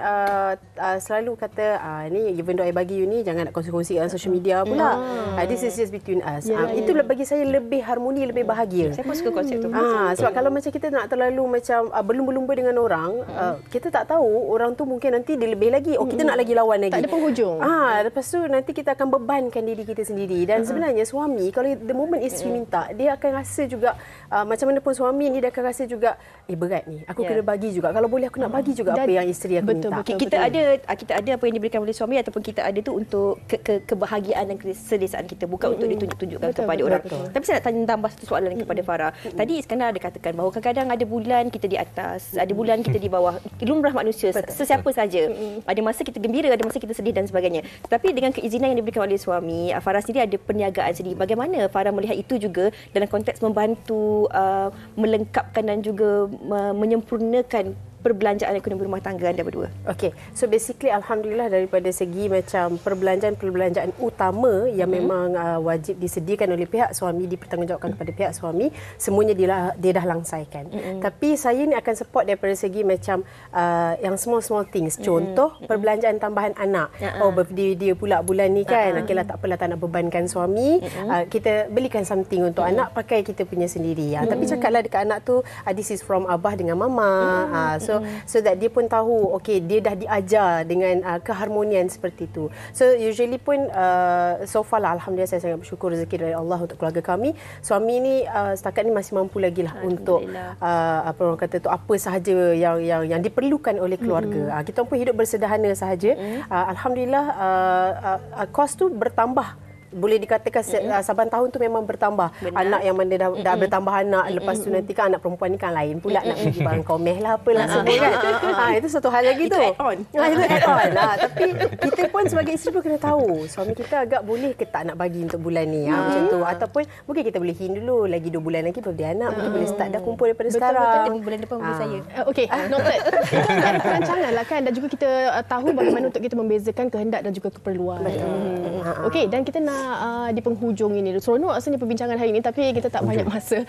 selalu kata ni even though I bagi you ni jangan nak kongsi-kongsi dalam social media pula. This is just between us. Itu bagi saya lebih harmoni, lebih bahagia. Saya pun suka konsep tu. Sebab kalau macam kita nak terlalu macam berlumba-lumba dengan orang, kita tak tahu orang tu mungkin nanti dia lebih lagi. Kita nak lagi lawan lagi. Tak ada penghujung. Lepas tu nanti kita akan bebankan diri kita sendiri. Dan sebenarnya suami kalau the moment isteri minta, dia akan rasa juga macam mana pun suami ni dia akan rasa juga berat ni. Aku kena bagi juga. Kalau boleh aku nak bagi juga apa yang isteri aku minta. Kita ada apa yang diberikan oleh suami ataupun kita ada tu untuk kebahagiaan dan keselesaan kita, bukan untuk ditunjuk-tunjukkan kepada orang. Tapi saya nak tanya tambah satu soalan kepada Farah. Tadi Iskandar ada katakan bahawa kadang-kadang ada bulan kita di atas, ada bulan kita di bawah. Lumrah manusia, sesiapa saja. Ada masa kita gembira, ada masa kita sedih dan sebagainya. Tapi dengan keizinan yang diberikan oleh suami, Farah sendiri ada perniagaan sendiri. Bagaimana Farah melihat itu juga dalam konteks membantu melengkapkan dan juga menyempurnakan perbelanjaan ekonomi rumah tangga anda berdua? Okay, so basically alhamdulillah daripada segi macam perbelanjaan utama yang memang wajib disediakan oleh pihak suami, dipertanggungjawabkan kepada pihak suami, semuanya dia dah langsaikan. Tapi saya ni akan support daripada segi macam yang small things. Contoh perbelanjaan tambahan anak. Birthday dia pula bulan ni kan. Okeylah, tak apalah, tak nak bebankan suami. Kita belikan something untuk anak, pakai kita punya sendiri. Tapi cakaplah dekat anak tu, this is from abah dengan mama. So that dia pun tahu, okay, dia dah diajar dengan keharmonian seperti itu. So usually pun so far lah alhamdulillah saya sangat bersyukur rezeki dari Allah untuk keluarga kami. Suami ni setakat ni masih mampu lagi lah untuk apa orang kata tu, apa sahaja yang diperlukan oleh keluarga. Kita pun hidup bersederhana sahaja. Alhamdulillah kos tu bertambah. Boleh dikatakan saban tahun tu memang bertambah. Anak yang mana dah bertambah anak, lepas tu nanti kan anak perempuan ni kan lain pula nak bagi barang komeh lah apalah semua kan. Itu satu hal lagi tu. Itu add on lah. Tapi kita pun sebagai isteri pun kena tahu suami kita agak boleh ke tak nak bagi untuk bulan ni. Macam tu. Ataupun mungkin kita boleh hin dulu lagi 2 bulan lagi birthday anak. Mungkin boleh start dah kumpul daripada sekarang. Betul, bulan depan boleh saya. Okey, noted. Ada perancangan lah kan, dan juga kita tahu bagaimana untuk kita membezakan kehendak dan juga keperluan. Okey, dan kita nak di penghujung ini. Seronok rasanya perbincangan hari ini, tapi kita tak banyak masa.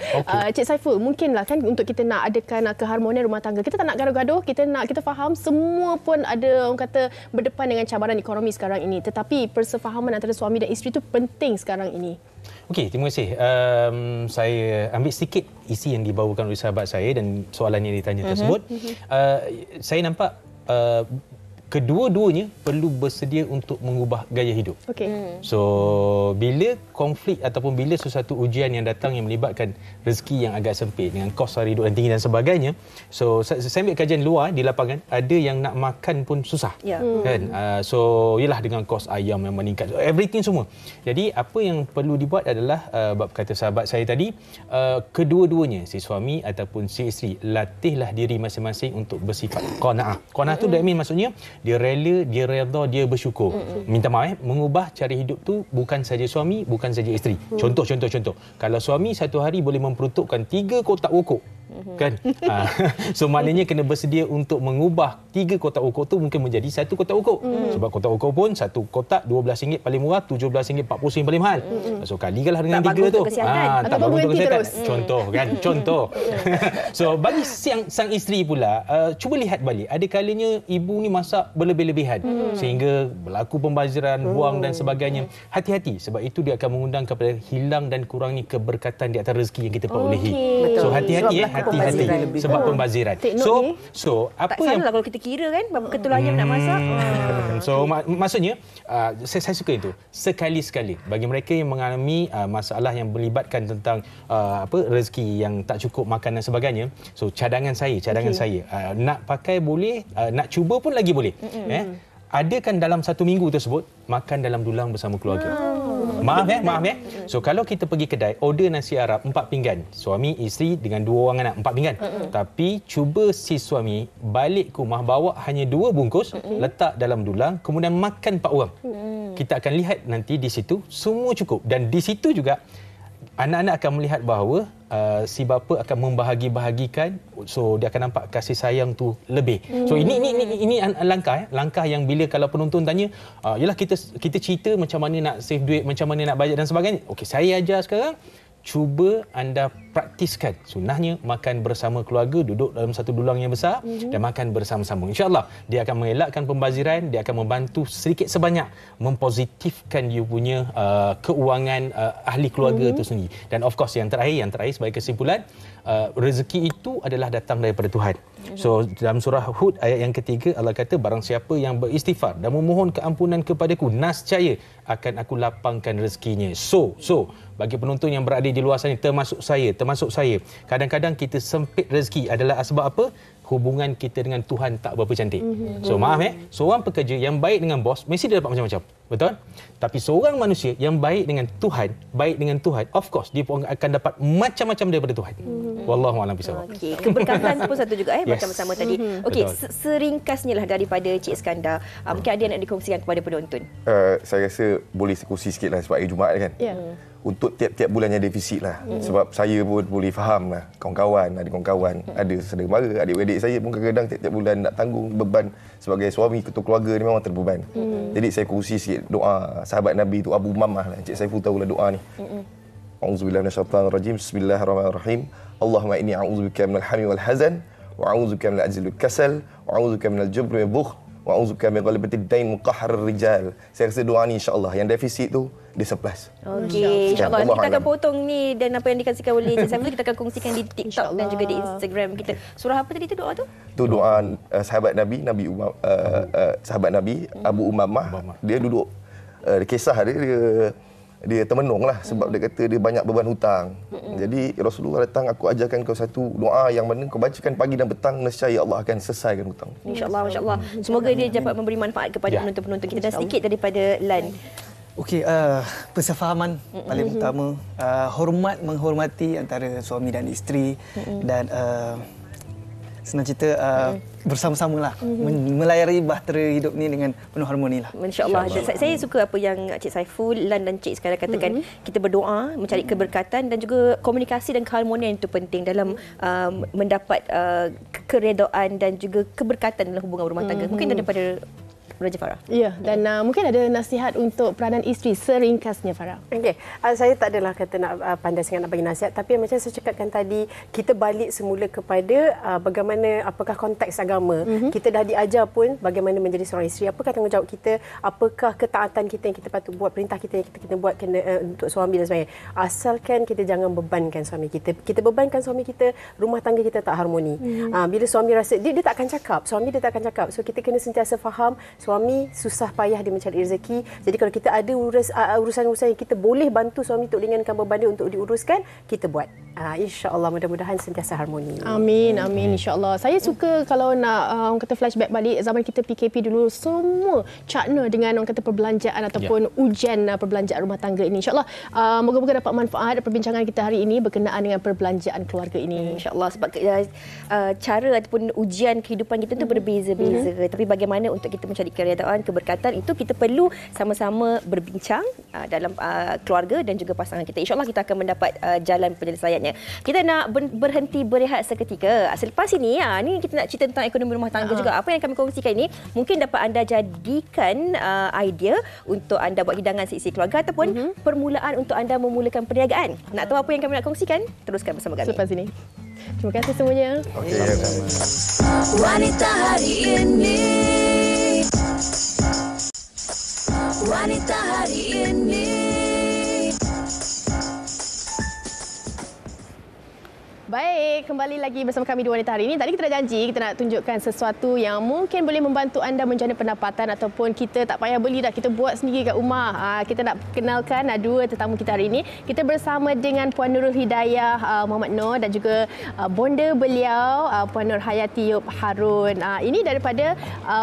Cik Saiful, mungkinlah kan untuk kita nak adakan keharmonian rumah tangga. Kita tak nak gaduh-gaduh, kita faham semua pun ada orang kata berdepan dengan cabaran ekonomi sekarang ini. Tetapi persefahaman antara suami dan isteri itu penting sekarang ini. Okey, terima kasih. Saya ambil sedikit isi yang dibawakan oleh sahabat saya dan soalan yang ditanya tersebut. Saya nampak kedua-duanya perlu bersedia untuk mengubah gaya hidup. So, bila konflik ataupun bila sesuatu ujian yang datang yang melibatkan rezeki yang agak sempit dengan kos sara hidup yang tinggi dan sebagainya, so saya ambil kajian luar di lapangan, ada yang nak makan pun susah. Kan? So, yalah dengan kos ayam yang meningkat, everything semua. Jadi, apa yang perlu dibuat adalah bab kata sahabat saya tadi, kedua-duanya, si suami ataupun si isteri, latihlah diri masing-masing untuk bersifat qanaah. Qanaah tu maksudnya dia rela, dia redha, dia bersyukur. Minta maaf, mengubah cara hidup tu bukan saja suami, bukan saja isteri. Contoh. Kalau suami satu hari boleh memperuntukkan 3 kotak rokok, kan? So maknanya kena bersedia untuk mengubah 3 kotak rokok tu mungkin menjadi 1 kotak rokok. Sebab kotak rokok pun satu kotak RM12 paling murah, RM17.40 paling mahal. So kalikanlah dengan 3 tu. Tak bagus untuk kesihatan. Contoh. So bagi sang isteri pula, cuba lihat balik. Ada kalanya ibu ni masak berlebih-lebihan sehingga berlaku pembaziran, buang dan sebagainya. Hati-hati, sebab itu dia akan mengundang kepada hilang dan kurangnya keberkatan di atas rezeki yang kita perolehi. So hati-hati sebab pembaziran. So apa tak yang salah kalau kita kira kan berapa ketul ayam nak masak. So maksudnya saya suka itu. Sekali-sekali bagi mereka yang mengalami masalah yang melibatkan tentang rezeki yang tak cukup makan dan sebagainya. So cadangan saya nak pakai boleh, nak cuba pun lagi boleh. Adakan dalam 1 minggu tersebut makan dalam dulang bersama keluarga. Maaf. So kalau kita pergi kedai, order nasi Arab 4 pinggan. Suami, isteri dengan 2 orang anak 4 pinggan. Tapi cuba si suami balik ke rumah bawa hanya 2 bungkus, letak dalam dulang, kemudian makan 4 orang. Kita akan lihat nanti di situ semua cukup, dan di situ juga anak-anak akan melihat bahawa si bapa akan membahagi-bahagikan, so dia akan nampak kasih sayang tu lebih. So ini langkah yang bila kalau penonton tanya, yalah kita cerita macam mana nak save duit, macam mana nak bajet dan sebagainya. Okey, saya ajar sekarang. Cuba anda praktiskan sunnahnya, makan bersama keluarga, duduk dalam satu dulang yang besar dan makan bersama-sama. InsyaAllah dia akan mengelakkan pembaziran, dia akan membantu sedikit sebanyak mempositifkan you punya keuangan ahli keluarga itu sendiri. Dan of course yang terakhir sebagai kesimpulan, rezeki itu adalah datang daripada Tuhan. So dalam surah Hud ayat yang ketiga, Allah kata barang siapa yang beristighfar dan memohon keampunan kepadaku, nascaya akan aku lapangkan rezekinya. So bagi penonton yang berada di luar sana, termasuk saya, kadang-kadang kita sempit rezeki adalah sebab apa? Hubungan kita dengan Tuhan tak berapa cantik. So maaf seorang pekerja yang baik dengan bos mesti dia dapat macam-macam, betul? Tapi seorang manusia yang baik dengan Tuhan, of course dia pun akan dapat macam-macam daripada Tuhan. Wallahu a'lam bishawab. Okey, keberkatan pun satu juga bersama-sama tadi. Okey, seringkasnya lah daripada Cik Iskandar, mungkin ada yang nak dikongsikan kepada penonton. Saya rasa boleh kongsi sikitlah sebab hari Jumaat kan. Untuk tiap-tiap bulannya defisit lah. Sebab saya pun boleh faham lah. Ada kawan-kawan, ada saudara mara, adik-adik saya pun kadang-kadang tiap-tiap bulan nak tanggung beban sebagai suami, ketua keluarga ni memang terbeban. Jadi saya kongsi sikit doa sahabat Nabi tu, Abu Umamah lah. Encik Saiful tahulah doa ni. A'udzubillahi minasyaitanirrajim. Bismillahirrahmanirrahim. Allahumma inni a'udzubika minal hammi wal hazan wa a'udzubika minal ajzi wal kasal wa a'udzubika minal jubni wal bukhl wa a'udzubika min ghalabati dain wa qahrir rijal. Saya rasa doa ni insya-Allah yang defisit tu dia surplus. Okey, insya-Allah kita akan potong ni dan apa yang dikasihkan oleh Cik Saiful kita akan kongsikan di TikTok dan juga di Instagram kita. Surah apa tadi tu doa tu? Tu doa sahabat Nabi sahabat Nabi Abu Umamah. Dia duduk kisah dia termenung lah sebab dia kata dia banyak beban hutang. Jadi Rasulullah datang, aku ajarkan kau satu doa yang mana kau bacakan pagi dan petang, nescaya Allah akan selesaikan hutang. InsyaAllah, masya-Allah. Semoga dia dapat memberi manfaat kepada penonton-penonton kita. Dan sedikit daripada Lan. Okey, persefahaman paling utama, menghormati antara suami dan isteri, dan senang cerita bersama-samalah melayari bahtera hidup ni dengan penuh harmoni lah. Insya-Allah. Saya suka apa yang Cik Saiful, Lan dan Cik sekarang katakan. Kita berdoa, mencari keberkatan dan juga komunikasi dan keharmonian itu penting dalam mendapat keredaan dan juga keberkatan dalam hubungan rumah tangga. Mungkin daripada Raja Farah. Ya, dan mungkin ada nasihat untuk peranan isteri seringkasnya, Farah. Okey, saya tak adalah kata nak pandai sangat nak bagi nasihat, tapi macam saya cakapkan tadi, kita balik semula kepada bagaimana, apakah konteks agama. Kita dah diajar pun bagaimana menjadi seorang isteri, apakah tanggungjawab kita, apakah ketaatan kita yang kita patut buat, perintah kita yang kita buat untuk suami dan sebagainya. Asalkan kita jangan bebankan suami kita. Kita bebankan suami kita, rumah tangga kita tak harmoni. Bila suami rasa dia tak akan cakap, suami dia tak akan cakap. So kita kena sentiasa faham suami suami susah payah dia mencari rezeki. Jadi kalau kita ada urusan-urusan yang kita boleh bantu suami untuk ringankan beban dia untuk diuruskan, kita buat. InsyaAllah mudah-mudahan sentiasa harmoni. Amin, amin insyaAllah. Saya suka kalau nak orang kata flashback balik zaman kita PKP dulu, semua cakna dengan orang kata perbelanjaan ataupun ujian perbelanjaan rumah tangga ini. InsyaAllah moga-moga dapat manfaat perbincangan kita hari ini berkenaan dengan perbelanjaan keluarga ini. InsyaAllah sebab cara ataupun ujian kehidupan kita tu berbeza-beza. Tapi bagaimana untuk kita mencari keredaan, keberkatan itu kita perlu sama-sama berbincang dalam keluarga dan juga pasangan kita. InsyaAllah kita akan mendapat jalan penyelesaiannya. Kita nak berhenti berehat seketika. Selepas ini, ni kita nak cerita tentang ekonomi rumah tangga juga. Apa yang kami kongsikan ini mungkin dapat anda jadikan idea untuk anda buat hidangan seisi keluarga ataupun permulaan untuk anda memulakan perniagaan. Nak tahu apa yang kami nak kongsikan? Teruskan bersama kami. Selepas ini. Terima kasih semuanya. Okey, Wanita hari ini. Wanita hari ini. Baik, kembali lagi bersama kami di Wanita hari ini. Tadi kita dah janji kita nak tunjukkan sesuatu yang mungkin boleh membantu anda menjana pendapatan ataupun kita tak payah beli dah, kita buat sendiri kat rumah. Kita nak kenalkan dua tetamu kita hari ini. Kita bersama dengan Puan Nurul Hidayah Muhammad Noor dan juga bonda beliau Puan Nur Hayati Yop Harun. Ini daripada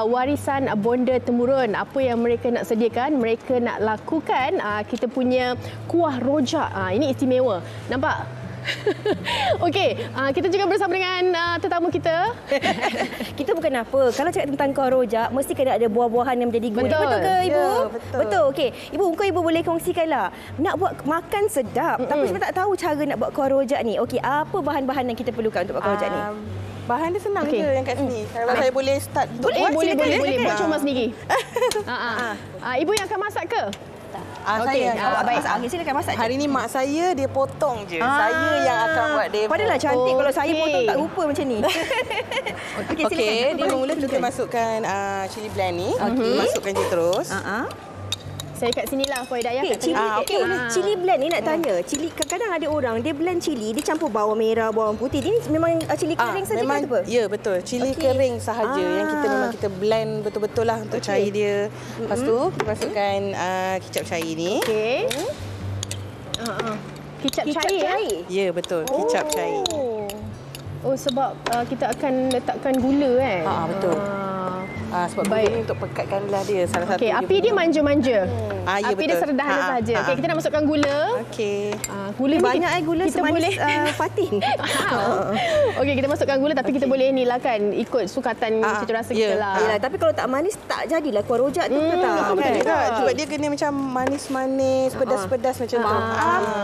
warisan bonda temurun. Apa yang mereka nak sediakan, mereka nak lakukan kita punya kuah rojak. Ini istimewa. Nampak? Okey, kita juga bersama dengan tetamu kita. Kita bukan apa. Kalau cakap tentang kuah rojak, mesti kena ada buah-buahan yang menjadi gula. Betul ke Ibu? Ya, betul. Betul. Okey. Ibu boleh kongsikanlah. Nak buat makan sedap, tapi saya tak tahu cara nak buat kuah rojak ni. Okey, apa bahan-bahan yang kita perlukan untuk buat kuah rojak ni? Bahan dia senang je yang kat sini. Kalau saya boleh start. Boleh. Buat cuma sendiri. Ibu yang akan masak ke? Saya baik. Silakan masak. Hari ni mak saya dia potong je. Saya yang akan buat dia. Padahal cantik kalau saya potong tak rupa macam ni. Okey, dia mula kita masukkan cili blend ni. Masukkan je terus. Saya kat sinilah Puan Hidayah. Cili blend ni nak tanya. Cili kadang-kadang ada orang dia blend cili, dia campur bawang merah, bawang putih. Ini memang cili kering saja ke apa? Ya, betul. Cili kering sahaja yang kita memang kita blend betul-betul lah untuk cair dia. Lepas tu kita masukkan kicap cair ni. Okey. Kicap cair. Ya, betul. Kicap cair. Oh, sebab kita akan letakkan gula betul. Sebab gula ni untuk pekatkanlah dia salah satu. Okey, api dia manja-manja. Ya, api dia sederhana saja. Okey, kita nak masukkan gula. Okey. Gula banyak gula kita semanis patin. Okey, kita masukkan gula tapi kita boleh ni lah kan ikut sukatan cita rasa kita lah. Yalah, tapi kalau tak manis tak jadilah kuah rojak tu tak. Betul juga. Sebab dia kena macam manis-manis, pedas-pedas macam tu.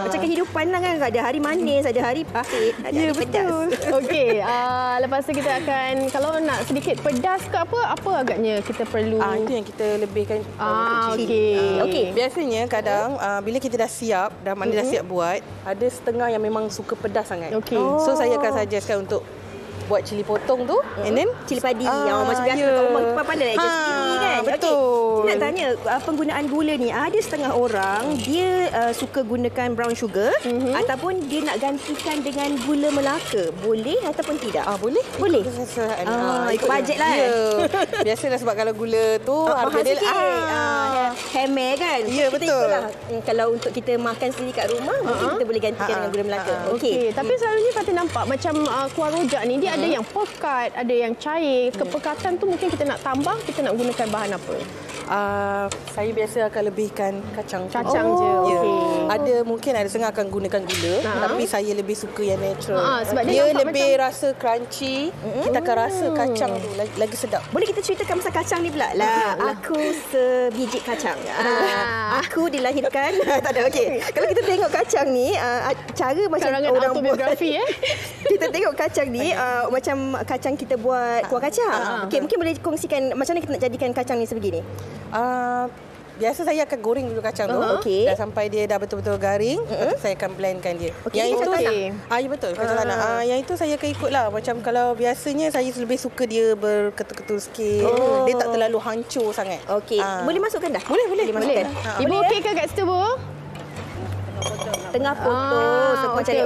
Macam kehidupan lah kan, ada hari manis, ada hari pahit, ada hari pedas. Okey, lepas tu kita akan kalau nak sedikit pedas ke apa agaknya kita perlu. Itu yang kita lebihkan. Okey. Biasanya kadang bila kita dah siap, dah siap buat, ada setengah yang memang suka pedas sangat. So saya akan suggestkan untuk buat cili potong tu and then cili padi macam biasa kat rumah kita pandai adjust sendiri kan. Betul. Nak tanya penggunaan gula ni, ada setengah orang dia suka gunakan brown sugar ataupun dia nak gantikan dengan gula Melaka. Boleh ataupun tidak? Boleh. Ikut bajet lah. Biasalah sebab kalau gula tu harga dia hemer kan. Ya, betul. Kalau untuk kita makan sendiri kat rumah mungkin kita boleh gantikan dengan gula Melaka. Okey. Tapi selalunya Fatih nampak macam kuah rojak ni dia ada yang pekat, ada yang cair. Kepekatan tu mungkin kita nak tambah, kita nak gunakan bahan apa? Saya biasa akan lebihkan kacang. Kacang je. Ada mungkin ada setengah akan gunakan gula, tapi saya lebih suka yang natural. Sebab dia lebih rasa crunchy. Kita akan rasa kacang tu lagi sedap. Boleh kita ceritakan pasal kacang ni pula lah. Aku sebiji kacang. Aku dilahirkan. Tak ada. Okey. Kalau kita tengok kacang ni, cara macam orang autobiografi kita tengok kacang ni macam kacang kita buat kuah kacang. Okey, mungkin boleh kongsikan macam mana kita nak jadikan kacang ni sebegini. Biasa saya akan goreng dulu kacang tu. Dah sampai dia dah betul-betul garing, saya akan blendkan dia. Yang itu ya betul, kacang tanah. Yang itu saya akan ikutlah. Macam kalau biasanya saya lebih suka dia berketul-ketul sikit. Dia tak terlalu hancur sangat. Okey. Boleh masukkan dah? Boleh. Masukkan. Ibu okey ke kat situ, Bu? tengah foto. Sengkuang cari.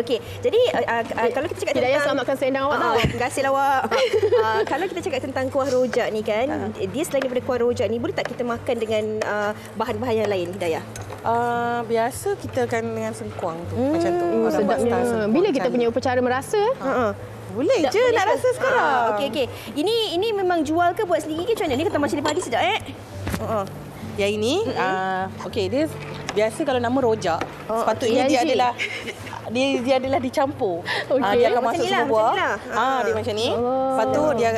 Okey. Jadi kalau kita cakap Hidayah tentang selamatkan selendang awak tau. Terima kasihlah awak. Kalau kita cakap tentang kuah rojak ni kan, dia selain daripada kuah rojak ni, boleh tak kita makan dengan bahan-bahan yang lain, Hidayah? Biasa kita akan dengan sengkuang tu. Macam tu. Sedapnya. Bila kita punya upacara merasa? Boleh je nak rasa sekarang. Okey. Ini memang jual ke buat sendiri ke macam mana? Ni kata macam cili padi sedap Yang ini, okey, dia biasa kalau nama rojak, sepatutnya dia adalah dicampur. Dia akan masuk semua buah. Dia macam ni. Lepas tu dia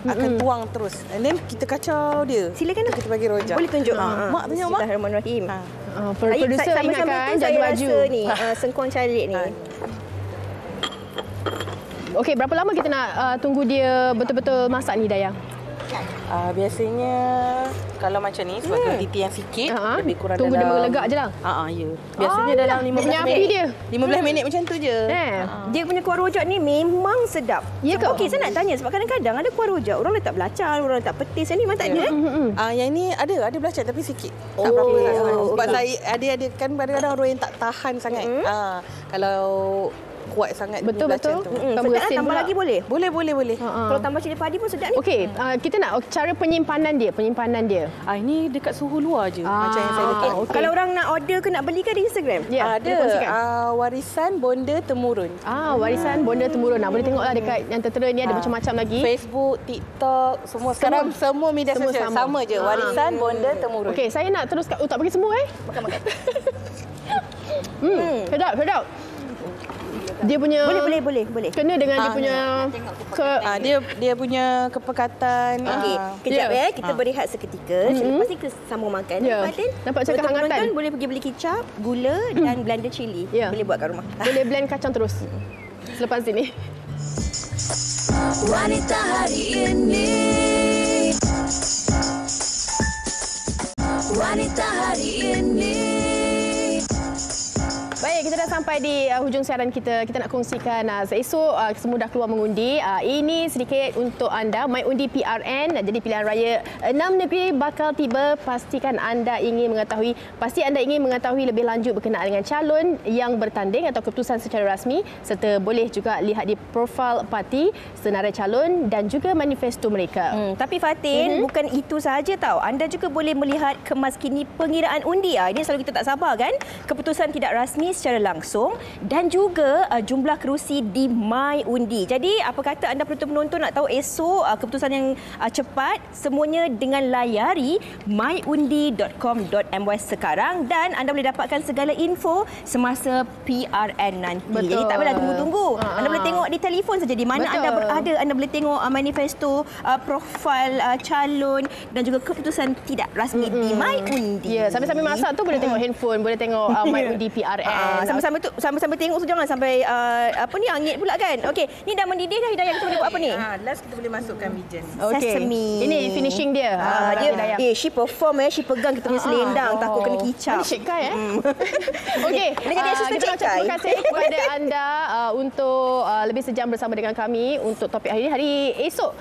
akan tuang terus. And then kita kacau dia. Silakan kita bagi rojak. Boleh tunjuk. Mak tunjuk mak. Bismillahirrahmanirrahim. Producer ingatkan jaga baju ni. Sengkuang calik ni. Okey, berapa lama kita nak tunggu dia betul-betul masak ni, Hidayah? Biasanya kalau macam ni sebab kuantiti yang sikit lebih kurang tunggu dalam dia melegak je lah. Ya. Biasanya dalam 15 minit. Dia 15 minit macam tu je. Dia punya kuah rojak ni memang sedap. Ya ke? Okey, saya nak tanya sebab kadang-kadang ada kuah rojak orang letak belacan, orang letak petis. Yang ni memang tak ada. Yang ni ada belacan tapi sikit. Tak berapa sangat. Sebab saya ada kan kadang-kadang orang yang tak tahan sangat. Kalau kuat sangat betul. tu. Sedap tambah lagi boleh? Boleh. Kalau tambah cili padi pun sedap ni. Okey, kita nak cara penyimpanan dia. Ini dekat suhu luar je macam yang saya letak. Kalau orang nak order ke nak beli ke di Instagram? Ya, ada. Warisan Bonda Temurun. Warisan Bonda Temurun. Boleh tengoklah dekat yang tertera ni ada macam-macam lagi. Facebook, TikTok, semua sekarang semua media sosial sama je. Warisan Bonda Temurun. Okey, saya nak terus tak bagi semua Makan. Sedap. Dia punya boleh. Kena dengan dia punya dia punya kepekatan. Okey, kejap kita berehat seketika. Selepas ni kita sambung makan. Nampak macam kehangatan. Boleh pergi beli kicap, gula dan blender cili. Boleh buat kat rumah. Boleh blend kacang terus. Selepas ini. Wanita hari ini. Wanita hari ini. Baik, kita dah sampai di hujung siaran kita. Kita nak kongsikan esok semua dah keluar mengundi. Ini sedikit untuk anda, MyUndi PRN. Jadi pilihan raya 6 negeri bakal tiba. Pasti anda ingin mengetahui lebih lanjut berkenaan dengan calon yang bertanding atau keputusan secara rasmi, serta boleh juga lihat di profil parti, senarai calon dan juga manifesto mereka. Tapi Fatin, bukan itu sahaja tau. Anda juga boleh melihat kemaskini pengiraan undi. Ini selalu kita tak sabar kan? Keputusan tidak rasmi secara langsung dan juga jumlah kerusi di MyUndi. Jadi apa kata anda penonton nak tahu esok keputusan yang cepat, semuanya dengan layari myundi.com.my sekarang dan anda boleh dapatkan segala info semasa PRN nanti. Betul. Jadi tak payahlah tunggu-tunggu. Anda boleh tengok di telefon saja di mana anda berada. Anda boleh tengok manifesto, profil calon dan juga keputusan tidak rasmi di MyUndi. Ya, sambil-sambil masak tu boleh tengok handphone, boleh tengok MyUndi PRN. Sama-sama tengok tu jangan sampai angit pula kan. Okey, ni dah mendidih dah, Hidayah. Kita boleh buat apa ni? Last kita boleh masukkan wijen. Sesame. Ini finishing dia. She perform she pegang kita punya selendang, takut kena kicap. Ini Cik Kai Okey, kita ucap terima kasih kepada anda untuk lebih sejam bersama dengan kami untuk topik hari ini. Hari esok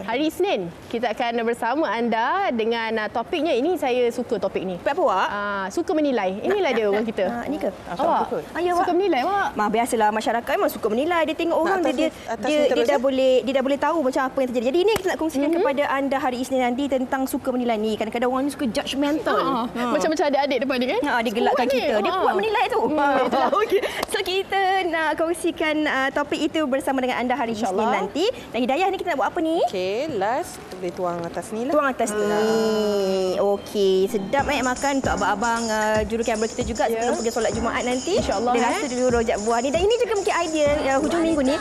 hari Isnin kita akan bersama anda dengan topiknya. Ini saya suka topik ni. Topik apa awak? Suka menilai. Inilah dia orang kita. Ni ke? Awak suka menilai awak? Biasalah masyarakat memang suka menilai. Dia tengok orang dia dah boleh tahu macam apa yang terjadi. Jadi ini kita nak kongsikan kepada anda hari Isnin nanti tentang suka menilai ni. Kadang-kadang orang ni suka judgemental. Macam adik-adik depan ni kan? Dia gelakkan kita. Dia kuat menilai tu. Okay. So kita nak kongsikan topik itu bersama dengan anda hari Isnin nanti. Dan Hidayah ni kita nak buat apa ni? Okey, last kita boleh tuang atas ni lah. Tuang atas ni. Okey, sedap makan untuk abang-abang jurukamera kita juga sebelum pergi solat Jumaat nanti. InsyaAllah. Dia rasa dulu rojak buah ni. Dan ini juga mungkin idea hujung minggu ni.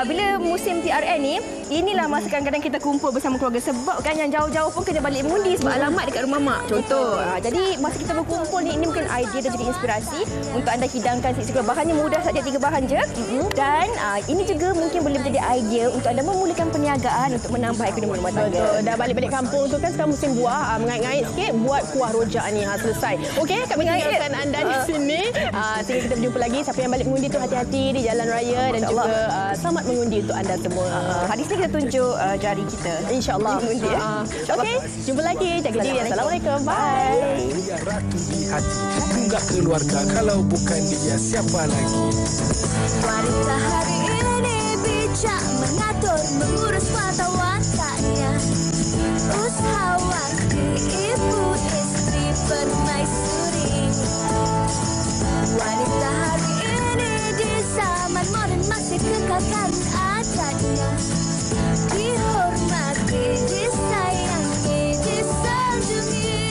Bila musim PRN ni, inilah masa kadang-kadang kita kumpul bersama keluarga. Sebab kan yang jauh-jauh pun kena balik mengundi sebab alamat dekat rumah mak. Contoh. Jadi masa kita berkumpul ni, ini mungkin idea dan jadi inspirasi untuk anda hidangkan seksi. Bahannya mudah saja, 3 bahan je. Dan ini juga mungkin boleh menjadi idea untuk anda memulakan perniagaan untuk menambah ekonomi rumah tangga. Dah balik-balik kampung tu kan sekarang musim buah. Mengait-ngait sikit buat kuah rojak ni selesai. Okey, kami tinggalkan anda di sini. Sehingga kita berjumpa lagi. Siapa yang balik mengundi tu hati-hati di jalan raya dan juga selamat mengundi untuk anda semua. Hari ini kita tunjuk jari kita. InsyaAllah. Okey, jumpa lagi. Jaga diri. Assalamualaikum. Bye. Dia ratu di hati, tunggak keluarga. Kalau bukan dia, siapa lagi? Wanita hari ini bijak mengatur, mengurus mata wataknya. Usahawati, ibu istri permaisuri. Wanita hari ini di zaman moden masih kekalkan adatnya. Dihormati, disayangi, disanjungi.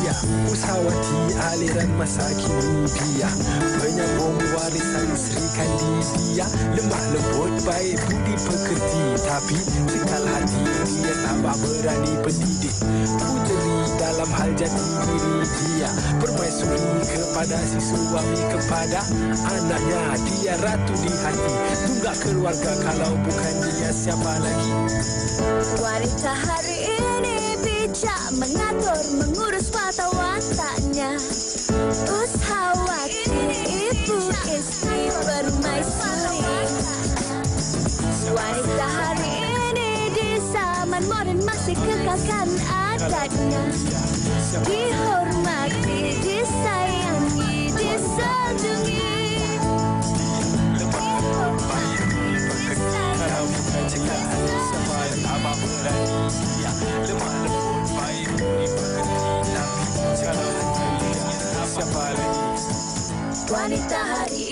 Dia usahawati aliran masa kini. Dia penyambung warisan Sri Kandidia. Lemah lembut, baik budi pekerti. Tapi sekal hati dia tambah berani pendidik. Puteri dalam hal jati diri dia. Permaisuri kepada si suami, kepada anaknya. Dia ratu di hati, tunggak keluarga. Kalau bukan dia, siapa lagi? Wanita hari ini bijak mengatur, mengurus mata wataknya. Usahawati, ibu istri permaisuri. Wanita hari ini di zaman moden masih kekalkan adatnya. Dihormati, disayangi, disanjungi. Wanita hari